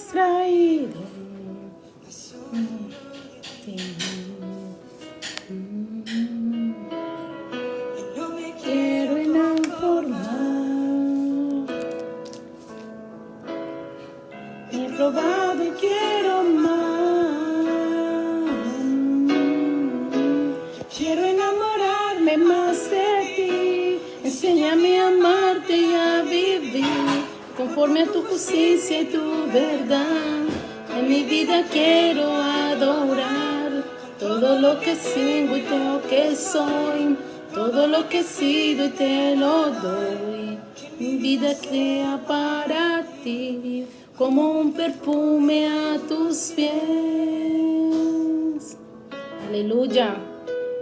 has traído. Quiero enamorar. He probado y quiero más. Quiero enamorarme más de ti. Enséñame a amarte y a vivir conforme a tu justicia y tu verdad. En mi vida quiero adorar todo lo que sigo y todo lo que soy. Todo lo que he sido y te lo doy. Mi vida crea para ti como un perfume a tus pies. Aleluya.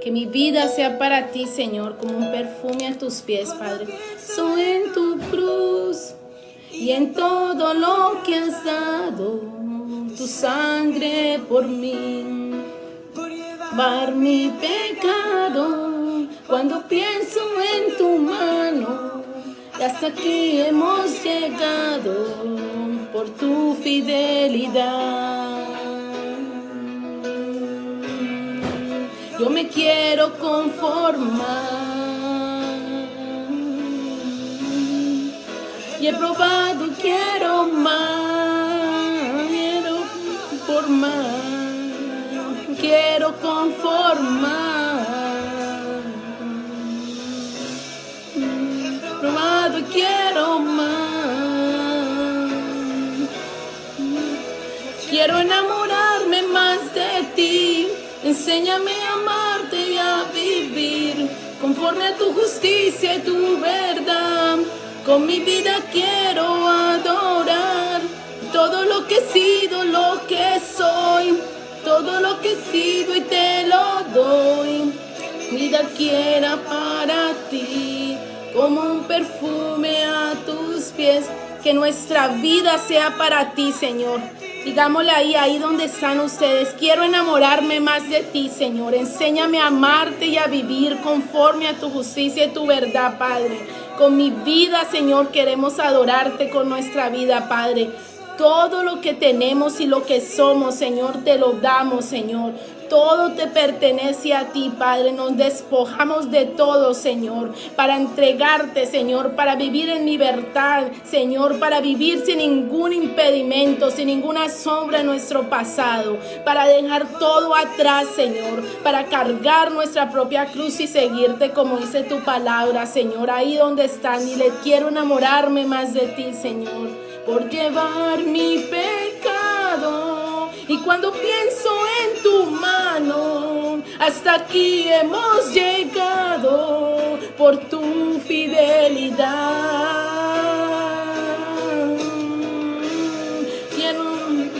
Que mi vida sea para ti, Señor, como un perfume a tus pies, Padre. Soy en tu cruz y en todo lo que has dado, tu sangre por mí, llevar mi pecado. Cuando pienso en tu mano, y hasta aquí hemos llegado por tu fidelidad. Yo me quiero conformar y he probado, quiero más, quiero formar, quiero conformar, probado, quiero más, quiero enamorarme más de ti. Enséñame a amarte y a vivir conforme a tu justicia y tu verdad. Con mi vida quiero adorar todo lo que he sido, lo que soy, todo lo que he sido y te lo doy. Vida quiera para ti como un perfume a tus pies. Que nuestra vida sea para ti, Señor. Digámosle ahí donde están ustedes. Quiero enamorarme más de ti, Señor. Enséñame a amarte y a vivir conforme a tu justicia y tu verdad, Padre. Con mi vida, Señor, queremos adorarte con nuestra vida, Padre. Todo lo que tenemos y lo que somos, Señor, te lo damos, Señor. Todo te pertenece a ti, Padre. Nos despojamos de todo, Señor, para entregarte, Señor, para vivir en libertad, Señor, para vivir sin ningún impedimento, sin ninguna sombra en nuestro pasado, para dejar todo atrás, Señor, para cargar nuestra propia cruz y seguirte como dice tu palabra, Señor. Ahí donde están y le quiero enamorarme más de ti, Señor, por llevar mi pecado. Y cuando pienso en tu mano, hasta aquí hemos llegado por tu fidelidad.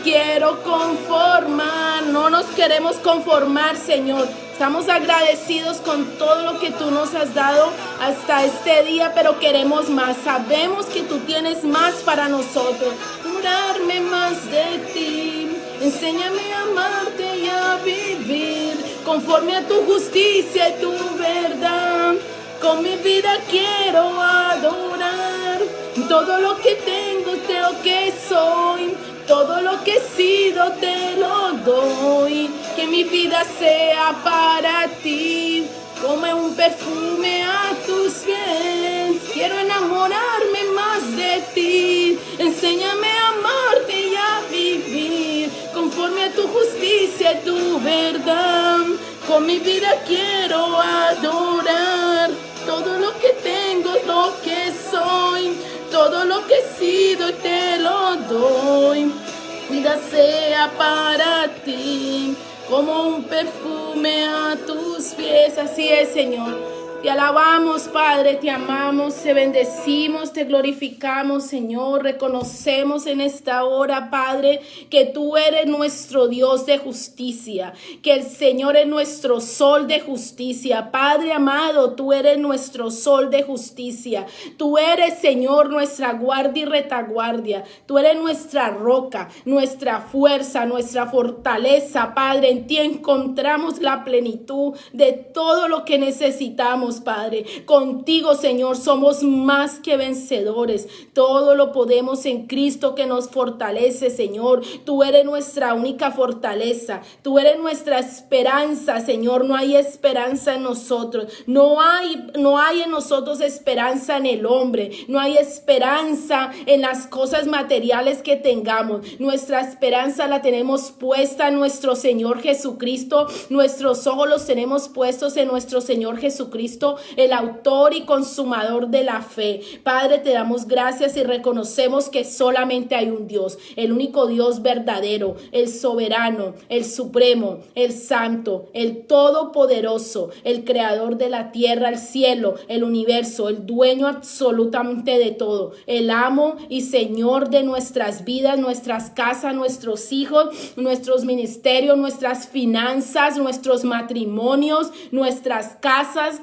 Quiero conformar, no nos queremos conformar, Señor. Estamos agradecidos con todo lo que tú nos has dado hasta este día, pero queremos más. Sabemos que tú tienes más para nosotros. Jurarme más de ti. Enséñame a amarte y a vivir conforme a tu justicia y tu verdad. Con mi vida quiero adorar todo lo que tengo, todo lo que soy, todo lo que he sido te lo doy. Que mi vida sea para ti como un perfume a tus pies. Quiero enamorarme más de ti. Enséñame a amarte y a vivir conforme a tu justicia y tu verdad. Con mi vida quiero adorar todo lo que tengo, lo que soy, todo lo que he sido te lo doy. Vida sea para ti como un perfume a tus pies. Así es, Señor. Te alabamos, Padre, te amamos, te bendecimos, te glorificamos, Señor. Reconocemos en esta hora, Padre, que tú eres nuestro Dios de justicia, que el Señor es nuestro sol de justicia. Padre amado, tú eres nuestro sol de justicia. Tú eres, Señor, nuestra guardia y retaguardia. Tú eres nuestra roca, nuestra fuerza, nuestra fortaleza, Padre. En ti encontramos la plenitud de todo lo que necesitamos. estamos, Padre. Contigo, Señor, somos más que vencedores. Todo lo podemos en Cristo que nos fortalece, Señor. Tú eres nuestra única fortaleza. Tú eres nuestra esperanza, Señor. No hay esperanza en nosotros. No hay en nosotros esperanza en el hombre. No hay esperanza en las cosas materiales que tengamos. Nuestra esperanza la tenemos puesta en nuestro Señor Jesucristo. Nuestros ojos los tenemos puestos en nuestro Señor Jesucristo, el autor y consumador de la fe. Padre, te damos gracias y reconocemos que solamente hay un Dios, el único Dios verdadero, el soberano, el supremo, el santo, el todopoderoso, el creador de la tierra, el cielo, el universo, el dueño absolutamente de todo, el amo y Señor de nuestras vidas, nuestras casas, nuestros hijos, nuestros ministerios, nuestras finanzas, nuestros matrimonios, nuestras casas.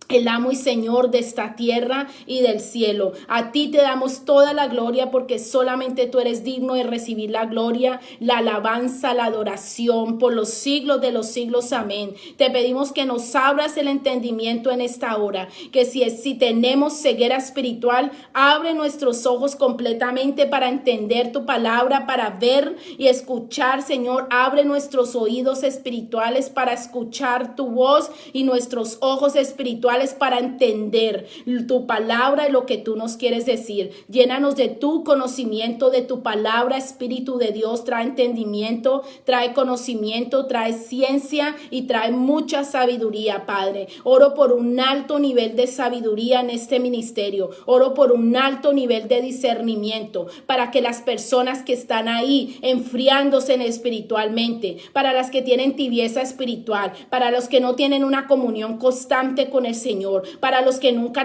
El amo y Señor de esta tierra y del cielo. A ti te damos toda la gloria porque solamente tú eres digno de recibir la gloria, la alabanza, la adoración por los siglos de los siglos. Amén. Te pedimos que nos abras el entendimiento en esta hora, que si tenemos ceguera espiritual, abre nuestros ojos completamente para entender tu palabra, para ver y escuchar, Señor. Abre nuestros oídos espirituales para escuchar tu voz y nuestros ojos espirituales para entender tu palabra y lo que tú nos quieres decir. Llénanos de tu conocimiento, de tu palabra. Espíritu de Dios, trae entendimiento, trae conocimiento, trae ciencia y trae mucha sabiduría, Padre. Oro por un alto nivel de sabiduría en este ministerio. Oro por un alto nivel de discernimiento para que las personas que están ahí enfriándose espiritualmente, para las que tienen tibieza espiritual, para los que no tienen una comunión constante con el Señor, para los que nunca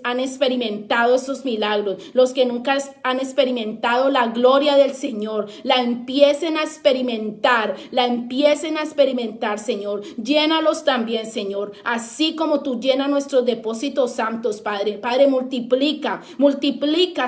han experimentado esos milagros, los que nunca han experimentado la gloria del Señor, la empiecen a experimentar, Señor. Llénalos también, Señor, así como tú llenas nuestros depósitos santos, Padre. Padre, multiplica,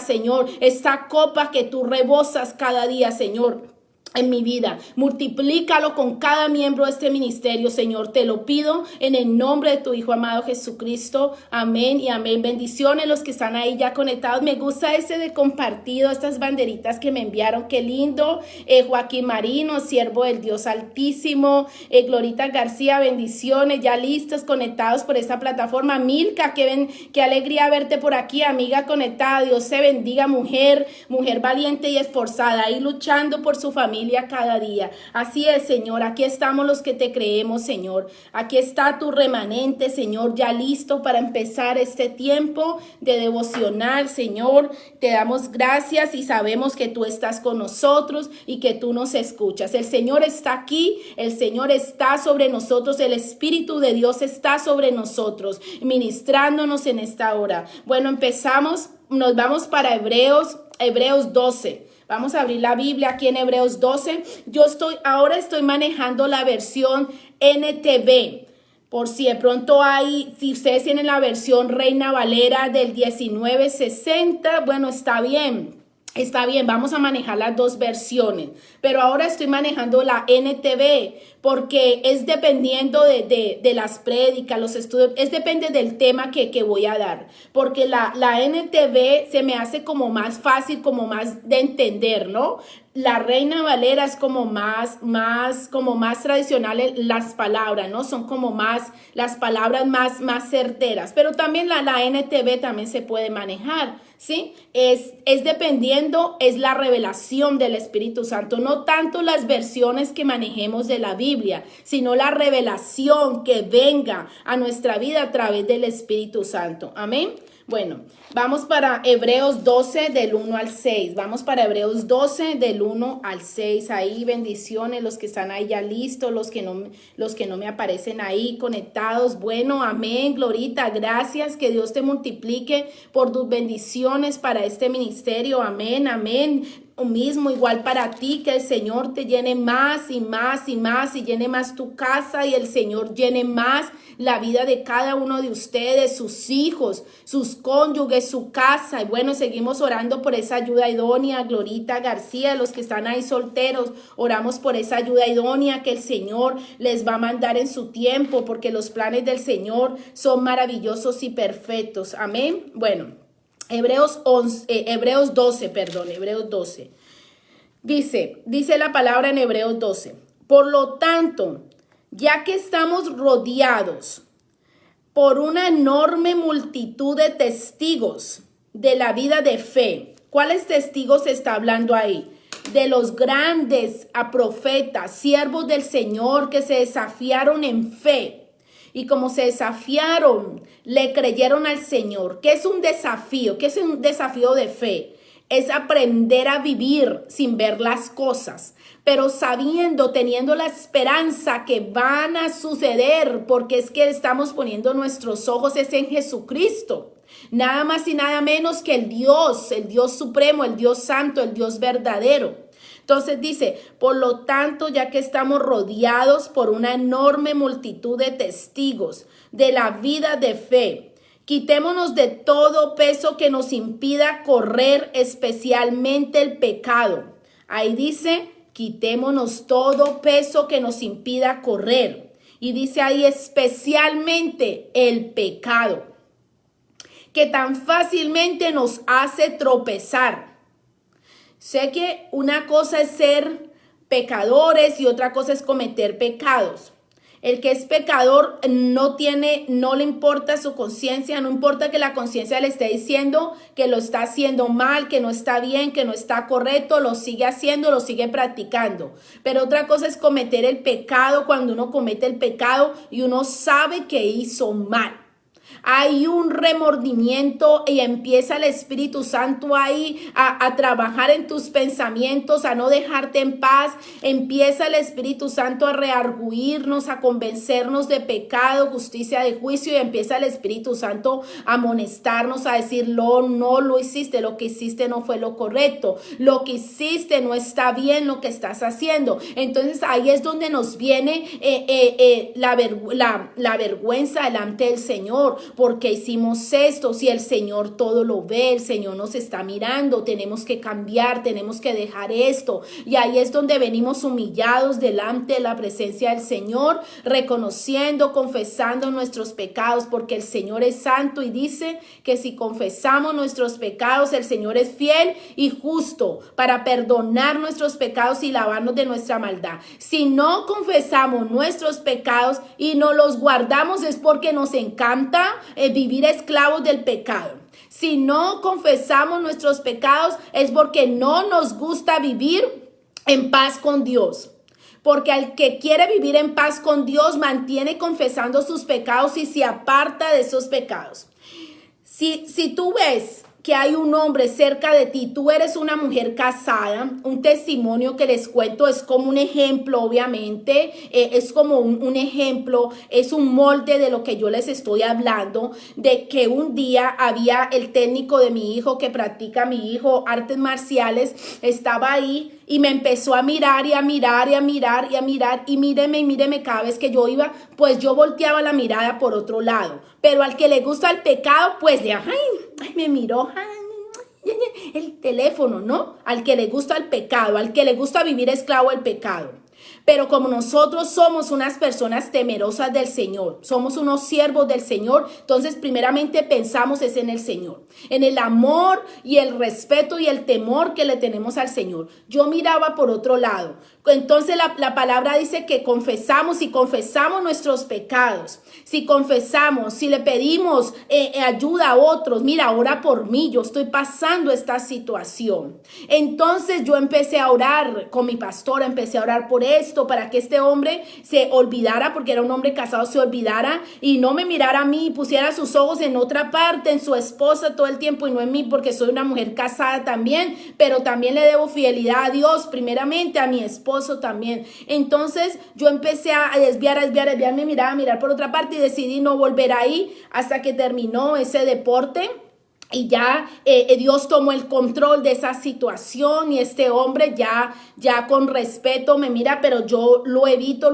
Señor, esta copa que tú rebosas cada día, Señor, en mi vida. Multiplícalo con cada miembro de este ministerio, Señor. Te lo pido en el nombre de tu Hijo amado Jesucristo. Amén y amén. Bendiciones los que están ahí ya conectados. Me gusta ese de compartido, estas banderitas que me enviaron. Qué lindo. Joaquín Marino, siervo del Dios Altísimo. Glorita García, bendiciones. Ya listos, conectados por esta plataforma. Milka, qué alegría verte por aquí, amiga conectada. Dios te bendiga, mujer valiente y esforzada, ahí luchando por su familia cada día. Así es, Señor, aquí estamos los que te creemos, Señor. Aquí está tu remanente, Señor, ya listo para empezar este tiempo de devocional, Señor. Te damos gracias y sabemos que tú estás con nosotros y que tú nos escuchas. El Señor está aquí, el Señor está sobre nosotros, el Espíritu de Dios está sobre nosotros, ministrándonos en esta hora. Bueno, empezamos, nos vamos para Hebreos 12. Vamos a abrir la Biblia aquí en Hebreos 12. Ahora estoy manejando la versión NTV. Por si de pronto si ustedes tienen la versión Reina Valera del 1960, bueno, está bien. Está bien, vamos a manejar las dos versiones, pero ahora estoy manejando la NTV porque es dependiendo de las prédicas, los estudios, depende del tema que voy a dar, porque la NTV se me hace como más fácil, como más de entender, ¿no? La Reina Valera es como más tradicional las palabras, ¿no? Son como más, las palabras más certeras, pero también la NTV también se puede manejar, ¿sí? Es dependiendo, es la revelación del Espíritu Santo, no tanto las versiones que manejemos de la Biblia, sino la revelación que venga a nuestra vida a través del Espíritu Santo. Amén. Bueno, vamos para Hebreos 12 del 1 al 6. Vamos para Hebreos 12 del 1 al 6. Ahí bendiciones, los que están ahí ya listos, los que no me aparecen ahí conectados. Bueno, amén, Glorita, gracias. Que Dios te multiplique por tus bendiciones para este ministerio. Amén, amén. mismo, igual para ti, que el Señor te llene más y más y más y llene más tu casa y el Señor llene más la vida de cada uno de ustedes, sus hijos, sus cónyuges, su casa. Y bueno, seguimos orando por esa ayuda idónea, Glorita García, los que están ahí solteros, oramos por esa ayuda idónea que el Señor les va a mandar en su tiempo, porque los planes del Señor son maravillosos y perfectos. Amén. Bueno, Hebreos 12. Dice la palabra en Hebreos 12. Por lo tanto, ya que estamos rodeados por una enorme multitud de testigos de la vida de fe. ¿Cuáles testigos está hablando ahí? De los grandes profetas, siervos del Señor que se desafiaron en fe. Y como se desafiaron, le creyeron al Señor. ¿Qué es un desafío? ¿Qué es un desafío de fe? Es aprender a vivir sin ver las cosas, pero sabiendo, teniendo la esperanza que van a suceder, porque es que estamos poniendo nuestros ojos es en Jesucristo. Nada más y nada menos que el Dios supremo, el Dios santo, el Dios verdadero. Entonces dice, por lo tanto, ya que estamos rodeados por una enorme multitud de testigos de la vida de fe, quitémonos de todo peso que nos impida correr, especialmente el pecado. Ahí dice, quitémonos todo peso que nos impida correr. Y dice ahí especialmente el pecado, que tan fácilmente nos hace tropezar. Sé que una cosa es ser pecadores y otra cosa es cometer pecados. El que es pecador no le importa su conciencia, no importa que la conciencia le esté diciendo que lo está haciendo mal, que no está bien, que no está correcto, lo sigue haciendo, lo sigue practicando. Pero otra cosa es cometer el pecado, cuando uno comete el pecado y uno sabe que hizo mal. Hay un remordimiento y empieza el Espíritu Santo ahí a trabajar en tus pensamientos, a no dejarte en paz. Empieza el Espíritu Santo a reargüirnos, a convencernos de pecado, justicia, de juicio, y empieza el Espíritu Santo a amonestarnos, a decir, no lo hiciste, lo que hiciste no fue lo correcto, lo que hiciste no está bien lo que estás haciendo. Entonces ahí es donde nos viene la vergüenza delante del Señor. Porque hicimos esto, si el Señor todo lo ve, el Señor nos está mirando, tenemos que cambiar, tenemos que dejar esto. Y ahí es donde venimos humillados delante de la presencia del Señor, reconociendo, confesando nuestros pecados, porque el Señor es santo y dice que si confesamos nuestros pecados, el Señor es fiel y justo para perdonar nuestros pecados y lavarnos de nuestra maldad. Si no confesamos nuestros pecados y no los guardamos, es porque nos encanta vivir esclavos del pecado. Si no confesamos nuestros pecados es porque no nos gusta vivir en paz con Dios. Porque al que quiere vivir en paz con Dios mantiene confesando sus pecados y se aparta de esos pecados. Si tú ves que hay un hombre cerca de ti, tú eres una mujer casada, un testimonio que les cuento es como un ejemplo, obviamente, es como un ejemplo, es un molde de lo que yo les estoy hablando, de que un día había el técnico de mi hijo que practica mi hijo artes marciales, estaba ahí y me empezó a mirar y a mirar y a mirar y a mirar y míreme cada vez que yo iba, pues yo volteaba la mirada por otro lado, pero al que le gusta el pecado, pues me miró, el teléfono, ¿no? Al que le gusta el pecado, al que le gusta vivir esclavo del pecado. Pero como nosotros somos unas personas temerosas del Señor, somos unos siervos del Señor, entonces primeramente pensamos es en el Señor, en el amor y el respeto y el temor que le tenemos al Señor. Yo miraba por otro lado. Entonces la palabra dice que confesamos y confesamos nuestros pecados. Si confesamos, si le pedimos ayuda a otros, mira, ora por mí, yo estoy pasando esta situación. Entonces yo empecé a orar con mi pastora, empecé a orar por esto, para que este hombre se olvidara, porque era un hombre casado, se olvidara y no me mirara a mí, pusiera sus ojos en otra parte, en su esposa todo el tiempo y no en mí, porque soy una mujer casada también, pero también le debo fidelidad a Dios, primeramente a mi esposo también. Entonces yo empecé a desviarme, mirar por otra parte y decidí no volver ahí hasta que terminó ese deporte. Y ya Dios tomó el control de esa situación y este hombre ya con respeto me mira, pero yo lo evito.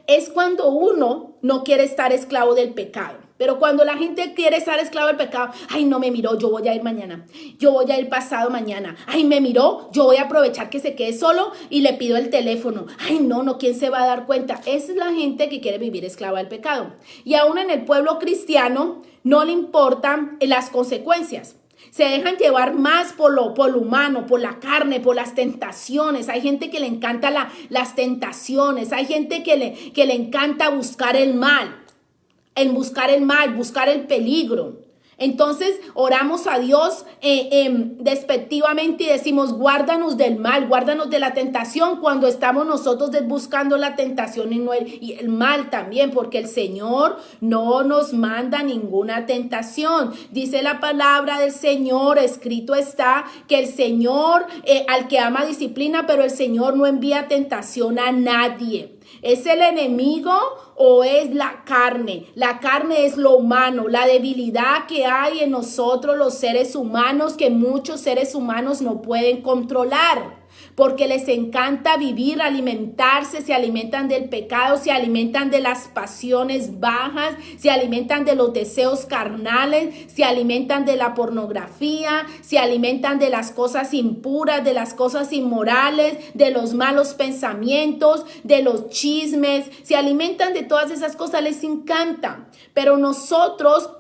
Es cuando uno no quiere estar esclavo del pecado. Pero cuando la gente quiere estar esclavo del pecado, ay, no me miró, yo voy a ir mañana, yo voy a ir pasado mañana, ay, me miró, yo voy a aprovechar que se quede solo y le pido el teléfono, ay, no, ¿quién se va a dar cuenta? Esa es la gente que quiere vivir esclava del pecado. Y aún en el pueblo cristiano no le importan las consecuencias. Se dejan llevar más por lo humano, por la carne, por las tentaciones. Hay gente que le encanta las tentaciones, hay gente que le encanta buscar el mal. Buscar el peligro. Entonces oramos a Dios despectivamente y decimos, guárdanos del mal, guárdanos de la tentación, cuando estamos nosotros buscando la tentación y el mal también, porque el Señor no nos manda ninguna tentación. Dice la palabra del Señor, escrito está, que el Señor al que ama disciplina, pero el Señor no envía tentación a nadie. ¿Es el enemigo o es la carne? La carne es lo humano, la debilidad que hay en nosotros los seres humanos, que muchos seres humanos no pueden controlar. Porque les encanta vivir, alimentarse, se alimentan del pecado, se alimentan de las pasiones bajas, se alimentan de los deseos carnales, se alimentan de la pornografía, se alimentan de las cosas impuras, de las cosas inmorales, de los malos pensamientos, de los chismes, se alimentan de todas esas cosas, les encanta. Pero nosotros,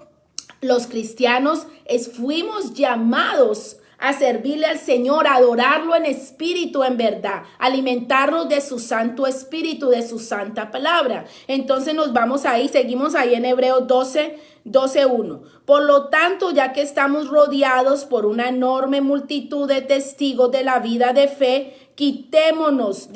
los cristianos, fuimos llamados a servirle al Señor, a adorarlo en espíritu, en verdad, alimentarnos de su Santo Espíritu, de su santa palabra. Entonces nos vamos ahí, seguimos ahí en Hebreos 12:1. Por lo tanto, ya que estamos rodeados por una enorme multitud de testigos de la vida de fe, quitémonos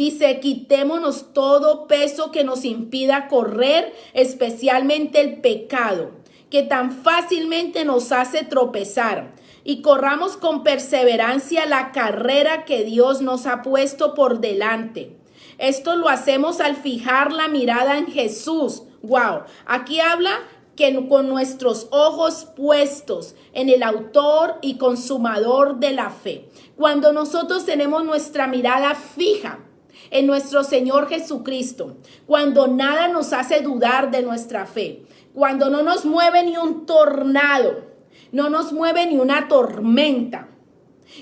todo peso que nos impida correr, especialmente el pecado, que tan fácilmente nos hace tropezar. Y corramos con perseverancia la carrera que Dios nos ha puesto por delante. Esto lo hacemos al fijar la mirada en Jesús. Wow, aquí habla que con nuestros ojos puestos en el autor y consumador de la fe. Cuando nosotros tenemos nuestra mirada fija en nuestro Señor Jesucristo, cuando nada nos hace dudar de nuestra fe, cuando no nos mueve ni un tornado, no nos mueve ni una tormenta,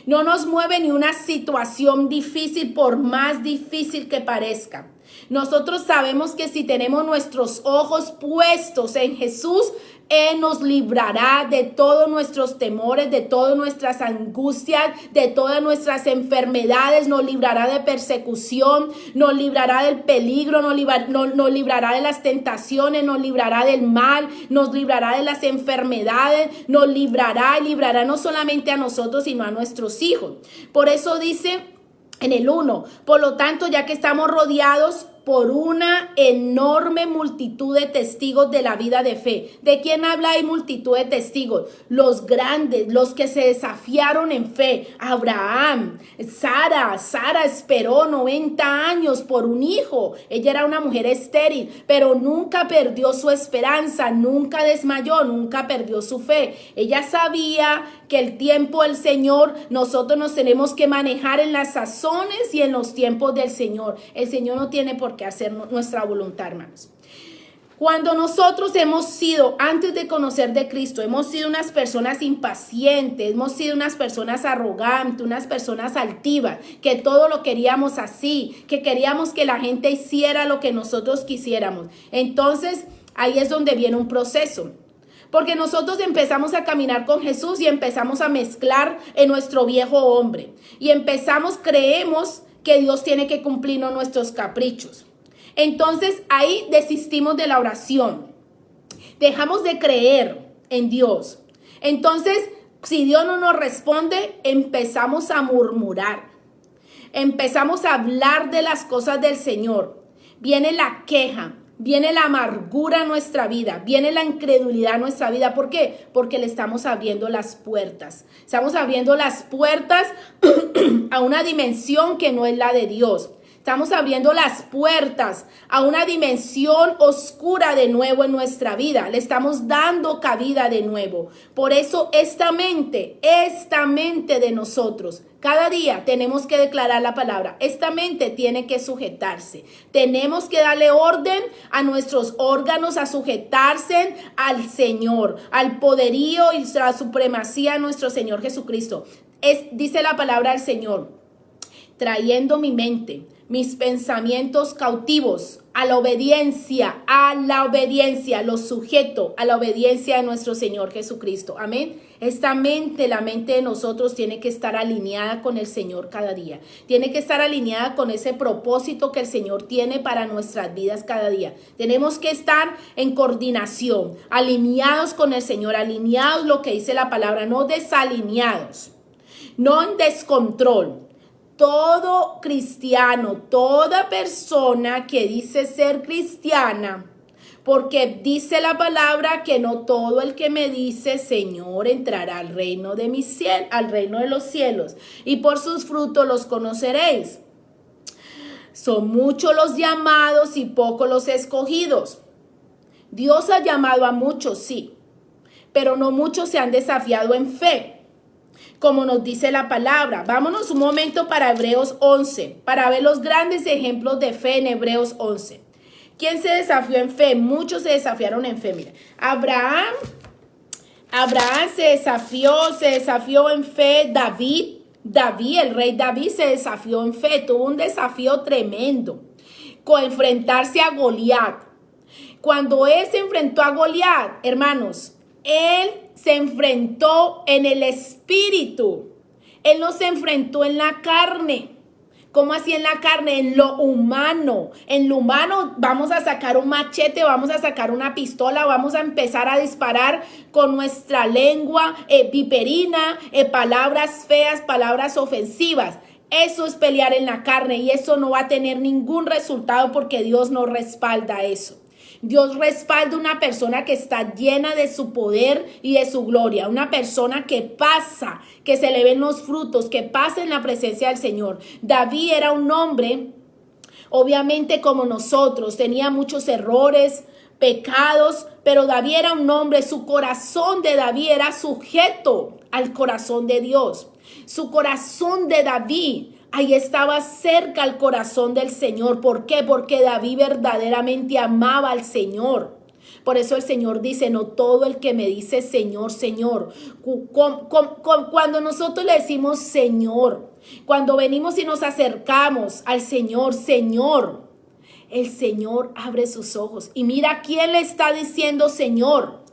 no nos mueve ni una situación difícil, por más difícil que parezca. Nosotros sabemos que si tenemos nuestros ojos puestos en Jesús, Él nos librará de todos nuestros temores, de todas nuestras angustias, de todas nuestras enfermedades, nos librará de persecución, nos librará del peligro, nos librará de las tentaciones, nos librará del mal, nos librará de las enfermedades, nos librará y librará no solamente a nosotros, sino a nuestros hijos. Por eso dice en el 1, por lo tanto, ya que estamos rodeados por una enorme multitud de testigos de la vida de fe. ¿De quién habla? Hay multitud de testigos. Los grandes, los que se desafiaron en fe. Abraham, Sara esperó 90 años por un hijo. Ella era una mujer estéril, pero nunca perdió su esperanza, nunca desmayó, nunca perdió su fe. Ella sabía que el tiempo del Señor, nosotros nos tenemos que manejar en las sazones y en los tiempos del Señor. El Señor no tiene por qué hacer nuestra voluntad, hermanos. Cuando nosotros hemos sido, antes de conocer de Cristo, hemos sido unas personas impacientes, hemos sido unas personas arrogantes, unas personas altivas, que todo lo queríamos así, que queríamos que la gente hiciera lo que nosotros quisiéramos. Entonces, ahí es donde viene un proceso. Porque nosotros empezamos a caminar con Jesús y empezamos a mezclar en nuestro viejo hombre. Y creemos que Dios tiene que cumplirnos nuestros caprichos. Entonces ahí desistimos de la oración. Dejamos de creer en Dios. Entonces, si Dios no nos responde, empezamos a murmurar. Empezamos a hablar de las cosas del Señor. Viene la queja. Viene la amargura a nuestra vida, viene la incredulidad a nuestra vida. ¿Por qué? Porque le estamos abriendo las puertas. Estamos abriendo las puertas a una dimensión que no es la de Dios. Estamos abriendo las puertas a una dimensión oscura de nuevo en nuestra vida. Le estamos dando cabida de nuevo. Por eso esta mente de nosotros, cada día tenemos que declarar la palabra. Esta mente tiene que sujetarse. Tenemos que darle orden a nuestros órganos a sujetarse al Señor, al poderío y la supremacía de nuestro Señor Jesucristo. Dice la palabra del Señor, trayendo mi mente, mis pensamientos cautivos a la obediencia, los sujeto a la obediencia de nuestro Señor Jesucristo. Amén. Esta mente, la mente de nosotros tiene que estar alineada con el Señor cada día. Tiene que estar alineada con ese propósito que el Señor tiene para nuestras vidas cada día. Tenemos que estar en coordinación, alineados con el Señor, alineados lo que dice la palabra, no desalineados, no en descontrol. Todo cristiano, toda persona que dice ser cristiana, porque dice la palabra que no todo el que me dice Señor entrará al reino de al reino de los cielos, y por sus frutos los conoceréis. Son muchos los llamados y pocos los escogidos. Dios ha llamado a muchos, sí, pero no muchos se han desafiado en fe, como nos dice la palabra. Vámonos un momento para Hebreos 11, para ver los grandes ejemplos de fe en Hebreos 11. ¿Quién se desafió en fe? Muchos se desafiaron en fe. Mira, Abraham se desafió en fe. David, el rey David se desafió en fe. Tuvo un desafío tremendo con enfrentarse a Goliat. Cuando él se enfrentó a Goliat, hermanos, él se enfrentó en el espíritu. Él no se enfrentó en la carne. ¿Cómo así en la carne? En lo humano. En lo humano vamos a sacar un machete, vamos a sacar una pistola, vamos a empezar a disparar con nuestra lengua viperina, palabras feas, palabras ofensivas. Eso es pelear en la carne y eso no va a tener ningún resultado porque Dios no respalda eso. Dios respalda una persona que está llena de su poder y de su gloria. Una persona que pasa, que se le ven los frutos, que pasa en la presencia del Señor. David era un hombre, obviamente como nosotros, tenía muchos errores, pecados, pero David era un hombre, su corazón de David era sujeto al corazón de Dios. Su corazón de David ahí estaba cerca al corazón del Señor. ¿Por qué? Porque David verdaderamente amaba al Señor. Por eso el Señor dice, no todo el que me dice Señor, Señor. Cuando nosotros le decimos Señor, cuando venimos y nos acercamos al Señor, Señor, el Señor abre sus ojos y mira quién le está diciendo Señor.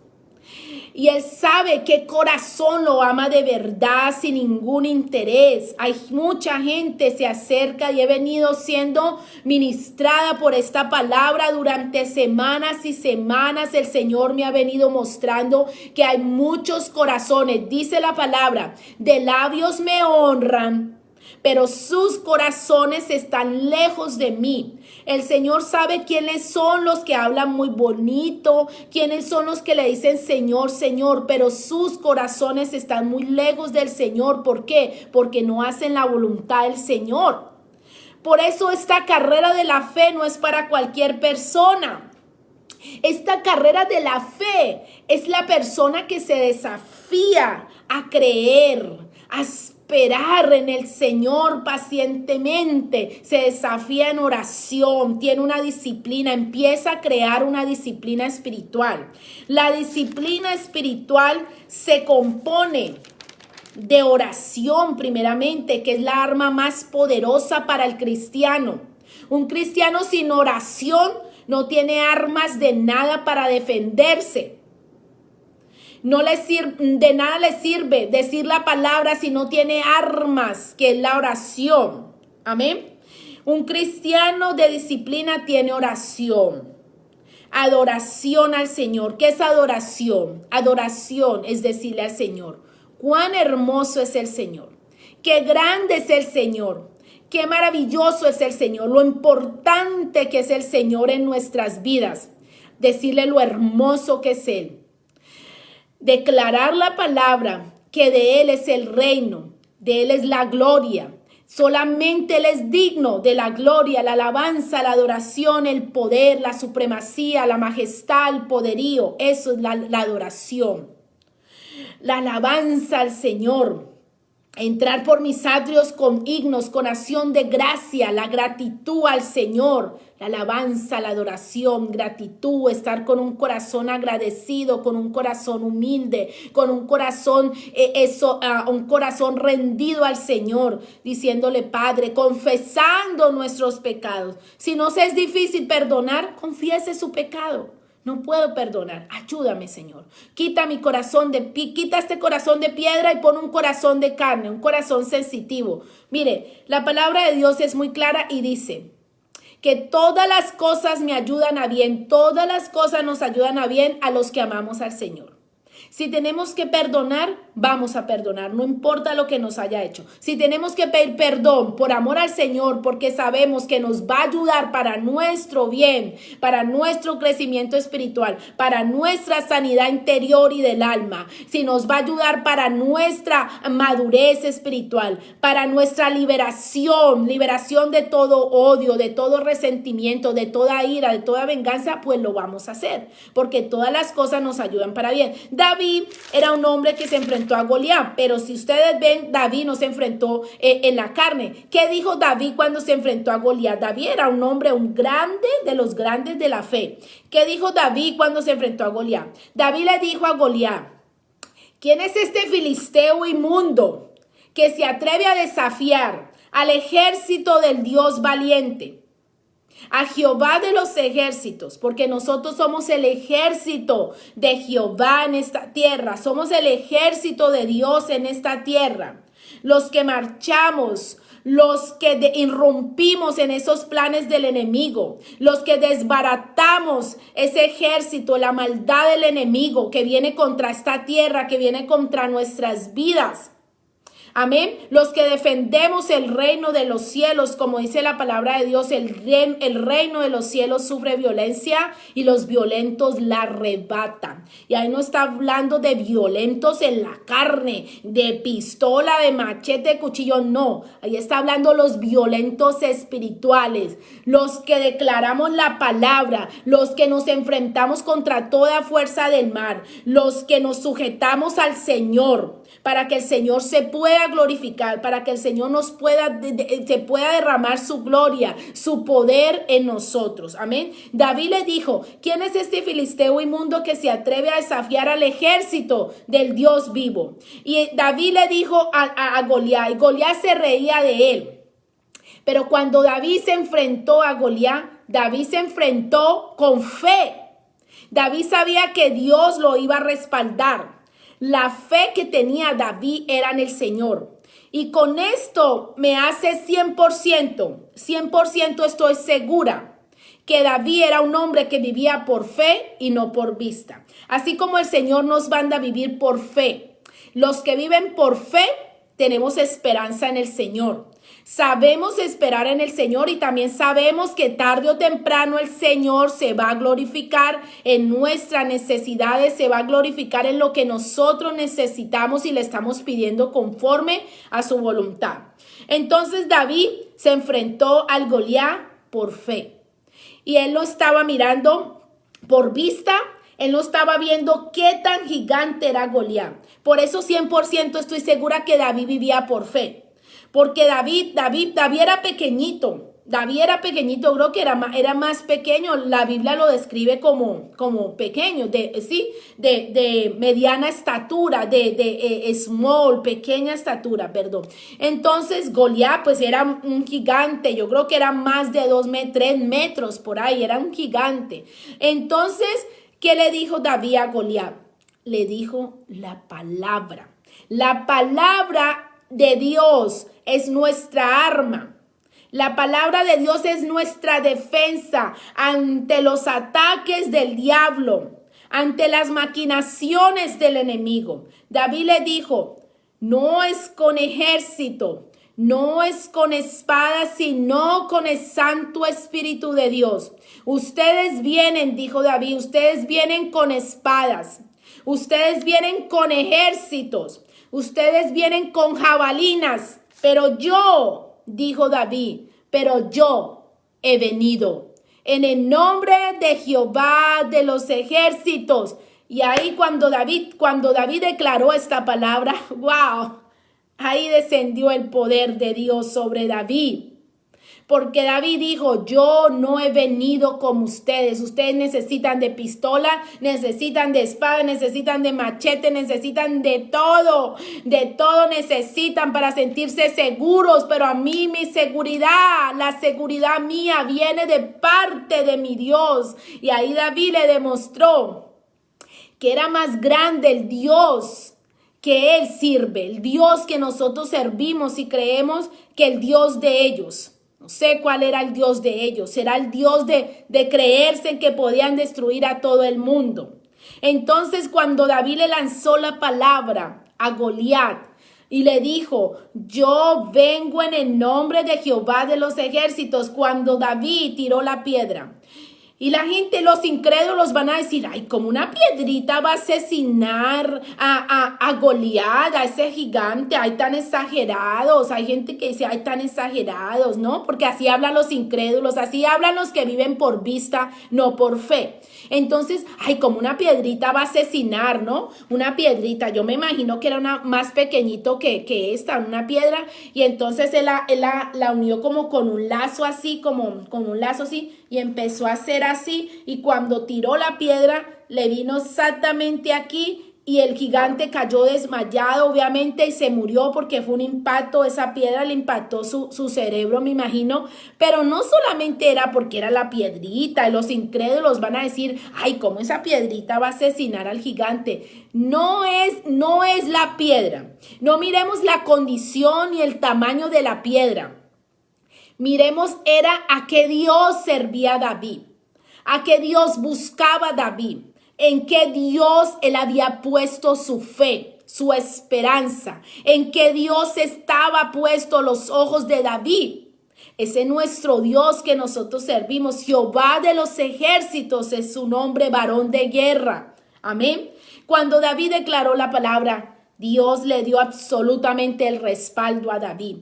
Y Él sabe qué corazón lo ama de verdad, sin ningún interés. Hay mucha gente se acerca y he venido siendo ministrada por esta palabra durante semanas y semanas. El Señor me ha venido mostrando que hay muchos corazones. Dice la palabra, de labios me honran, pero sus corazones están lejos de mí. El Señor sabe quiénes son los que hablan muy bonito, quiénes son los que le dicen Señor, Señor, pero sus corazones están muy lejos del Señor. ¿Por qué? Porque no hacen la voluntad del Señor. Por eso esta carrera de la fe no es para cualquier persona. Esta carrera de la fe es la persona que se desafía a creer, a esperar en el Señor pacientemente, se desafía en oración, tiene una disciplina, empieza a crear una disciplina espiritual. La disciplina espiritual se compone de oración primeramente, que es la arma más poderosa para el cristiano. Un cristiano sin oración no tiene armas de nada para defenderse. De nada le sirve decir la palabra si no tiene armas, que es la oración. Amén. Un cristiano de disciplina tiene oración. Adoración al Señor. ¿Qué es adoración? Adoración es decirle al Señor, cuán hermoso es el Señor. Qué grande es el Señor. Qué maravilloso es el Señor. Lo importante que es el Señor en nuestras vidas. Decirle lo hermoso que es Él. Declarar la palabra que de Él es el reino, de Él es la gloria, Solamente Él es digno de la gloria, la alabanza, la adoración, el poder, la supremacía, la majestad, el poderío. Eso es la adoración. La alabanza al Señor. Entrar por mis atrios con himnos, con acción de gracia, la gratitud al Señor, la alabanza, la adoración, gratitud, estar con un corazón agradecido, con un corazón humilde, con un corazón, un corazón rendido al Señor, diciéndole, Padre, confesando nuestros pecados. Si nos es difícil perdonar, confiese su pecado. No puedo perdonar. Ayúdame, Señor. Quita este corazón de piedra y pon un corazón de carne, un corazón sensitivo. Mire, la palabra de Dios es muy clara y dice que todas las cosas me ayudan a bien. Todas las cosas nos ayudan a bien a los que amamos al Señor. Si tenemos que perdonar, vamos a perdonar, no importa lo que nos haya hecho. Si tenemos que pedir perdón por amor al Señor, porque sabemos que nos va a ayudar para nuestro bien, para nuestro crecimiento espiritual, para nuestra sanidad interior y del alma, si nos va a ayudar para nuestra madurez espiritual, para nuestra liberación de todo odio, de todo resentimiento, de toda ira, de toda venganza, pues lo vamos a hacer, porque todas las cosas nos ayudan para bien. David era un hombre que se enfrentó a Goliat, pero si ustedes ven, David no se enfrentó en la carne. ¿Qué dijo David cuando se enfrentó a Goliat? David era un hombre, un grande de los grandes de la fe. ¿Qué dijo David cuando se enfrentó a Goliat? David le dijo a Goliat, ¿quién es este filisteo inmundo que se atreve a desafiar al ejército del Dios valiente? A Jehová de los ejércitos, porque nosotros somos el ejército de Jehová en esta tierra, somos el ejército de Dios en esta tierra, los que marchamos, los que irrumpimos en esos planes del enemigo, los que desbaratamos ese ejército, la maldad del enemigo que viene contra esta tierra, que viene contra nuestras vidas. Amén. Los que defendemos el reino de los cielos, como dice la palabra de Dios, el reino de los cielos sufre violencia y los violentos la arrebatan. Y ahí no está hablando de violentos en la carne, de pistola, de machete, de cuchillo, no. Ahí está hablando los violentos espirituales, los que declaramos la palabra, los que nos enfrentamos contra toda fuerza del mal, los que nos sujetamos al Señor, para que el Señor se pueda glorificar, para que el Señor se pueda derramar su gloria, su poder en nosotros. Amén. David le dijo, ¿quién es este filisteo inmundo que se atreve a desafiar al ejército del Dios vivo? Y David le dijo a Goliat, y Goliat se reía de él. Pero cuando David se enfrentó a Goliat, David se enfrentó con fe. David sabía que Dios lo iba a respaldar. La fe que tenía David era en el Señor. Y con esto me hace 100% estoy segura que David era un hombre que vivía por fe y no por vista. Así como el Señor nos manda a vivir por fe. Los que viven por fe tenemos esperanza en el Señor. Sabemos esperar en el Señor y también sabemos que tarde o temprano el Señor se va a glorificar en nuestras necesidades, se va a glorificar en lo que nosotros necesitamos y le estamos pidiendo conforme a su voluntad. Entonces David se enfrentó al Goliat por fe y él lo estaba mirando por vista. Él no estaba viendo qué tan gigante era Goliat. Por eso 100% estoy segura que David vivía por fe. Porque David era pequeñito. David era pequeñito, creo que era más pequeño. La Biblia lo describe como pequeño, de mediana estatura, small, pequeña estatura, perdón. Entonces Goliat pues era un gigante, yo creo que era más de 3 metros por ahí, era un gigante. Entonces, ¿qué le dijo David a Goliat? Le dijo la palabra. La palabra de Dios es nuestra arma. La palabra de Dios es nuestra defensa ante los ataques del diablo, ante las maquinaciones del enemigo. David le dijo, no es con ejército, no es con espada, sino con el Santo Espíritu de Dios. Ustedes vienen, dijo David, ustedes vienen con espadas, ustedes vienen con ejércitos, ustedes vienen con jabalinas, pero yo dijo David, pero yo he venido en el nombre de Jehová de los ejércitos. Y ahí cuando David declaró esta palabra, wow, ahí descendió el poder de Dios sobre David. Porque David dijo, yo no he venido como ustedes. Ustedes necesitan de pistola, necesitan de espada, necesitan de machete, necesitan de todo necesitan para sentirse seguros. Pero a mí mi seguridad, la seguridad mía viene de parte de mi Dios. Y ahí David le demostró que era más grande el Dios que él sirve, el Dios que nosotros servimos y creemos, que el Dios de ellos. No sé cuál era el Dios de ellos. Era el Dios de creerse en que podían destruir a todo el mundo. Entonces, cuando David le lanzó la palabra a Goliat y le dijo, yo vengo en el nombre de Jehová de los ejércitos, cuando David tiró la piedra, y la gente, los incrédulos van a decir, ay, como una piedrita va a asesinar a Goliat, a ese gigante, ay, tan exagerados. Hay gente que dice, ay, tan exagerados, ¿no? Porque así hablan los incrédulos, así hablan los que viven por vista, no por fe. Entonces, ay, como una piedrita va a asesinar, ¿no? Una piedrita, yo me imagino que era una más pequeñito que esta, una piedra, y entonces él la unió como con un lazo así, como con un lazo así, y empezó a hacer así, y cuando tiró la piedra, le vino exactamente aquí, y el gigante cayó desmayado, obviamente, y se murió porque fue un impacto. Esa piedra le impactó su cerebro, me imagino. Pero no solamente era porque era la piedrita, y los incrédulos van a decir, ay, ¿cómo esa piedrita va a asesinar al gigante? No es la piedra. No miremos la condición y el tamaño de la piedra. Miremos, era a qué Dios servía David, a qué Dios buscaba David, en qué Dios él había puesto su fe, su esperanza, en qué Dios estaba puesto los ojos de David. Ese es nuestro Dios que nosotros servimos. Jehová de los ejércitos es su nombre, varón de guerra. Amén. Cuando David declaró la palabra, Dios le dio absolutamente el respaldo a David.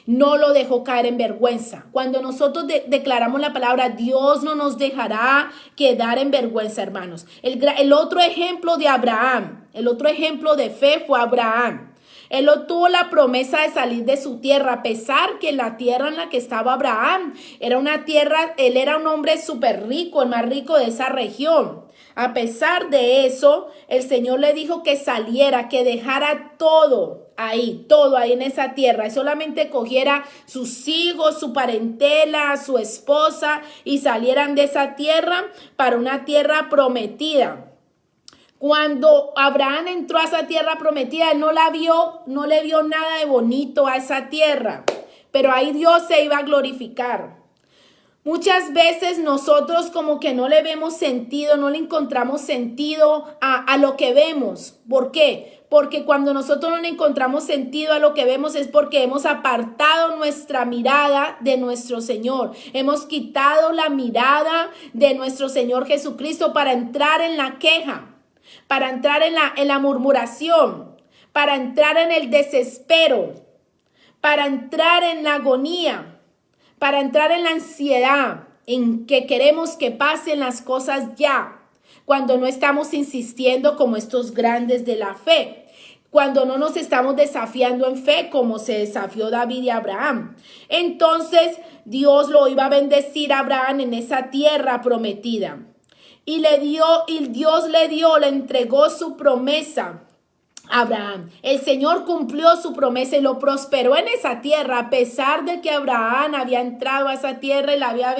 No lo dejó caer en vergüenza. Cuando nosotros declaramos la palabra, Dios no nos dejará quedar en vergüenza, hermanos. El otro ejemplo de Abraham, el otro ejemplo de fe fue Abraham. Él obtuvo la promesa de salir de su tierra, a pesar que la tierra en la que estaba Abraham era una tierra, él era un hombre súper rico, el más rico de esa región. A pesar de eso, el Señor le dijo que saliera, que dejara todo ahí en esa tierra, y solamente cogiera sus hijos, su parentela, su esposa, y salieran de esa tierra para una tierra prometida. Cuando Abraham entró a esa tierra prometida, él no le vio nada de bonito a esa tierra, pero ahí Dios se iba a glorificar. Muchas veces nosotros como que no le vemos sentido, no le encontramos sentido a lo que vemos. ¿Por qué? Porque cuando nosotros no le encontramos sentido a lo que vemos es porque hemos apartado nuestra mirada de nuestro Señor. Hemos quitado la mirada de nuestro Señor Jesucristo para entrar en la queja, para entrar en la murmuración, para entrar en el desespero, para entrar en la agonía, para entrar en la ansiedad, en que queremos que pasen las cosas ya, cuando no estamos insistiendo como estos grandes de la fe, cuando no nos estamos desafiando en fe como se desafió David y Abraham. Entonces Dios lo iba a bendecir a Abraham en esa tierra prometida. Y Dios le entregó su promesa a Abraham. El Señor cumplió su promesa y lo prosperó en esa tierra, a pesar de que Abraham había entrado a esa tierra y la había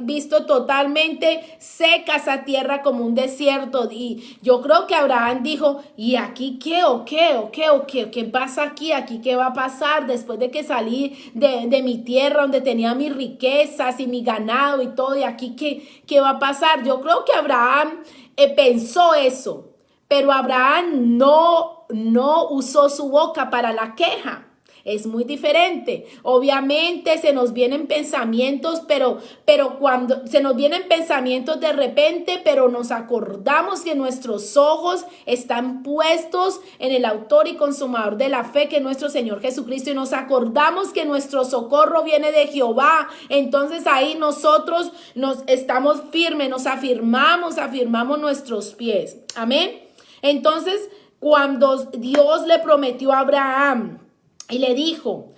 visto totalmente seca esa tierra como un desierto. Y yo creo que Abraham dijo, ¿y aquí qué? ¿Qué pasa aquí? ¿Aquí qué va a pasar después de que salí de mi tierra donde tenía mis riquezas y mi ganado y todo? ¿Y aquí qué va a pasar? Yo creo que Abraham pensó eso. Pero Abraham no usó su boca para la queja. es muy diferente. Obviamente se nos vienen pensamientos, pero cuando se nos vienen pensamientos de repente, pero nos acordamos que nuestros ojos están puestos en el autor y consumador de la fe, que es nuestro Señor Jesucristo, y nos acordamos que nuestro socorro viene de Jehová. Entonces ahí nosotros nos estamos firmes, nos afirmamos nuestros pies. Amén. Entonces, cuando Dios le prometió a Abraham y le dijo,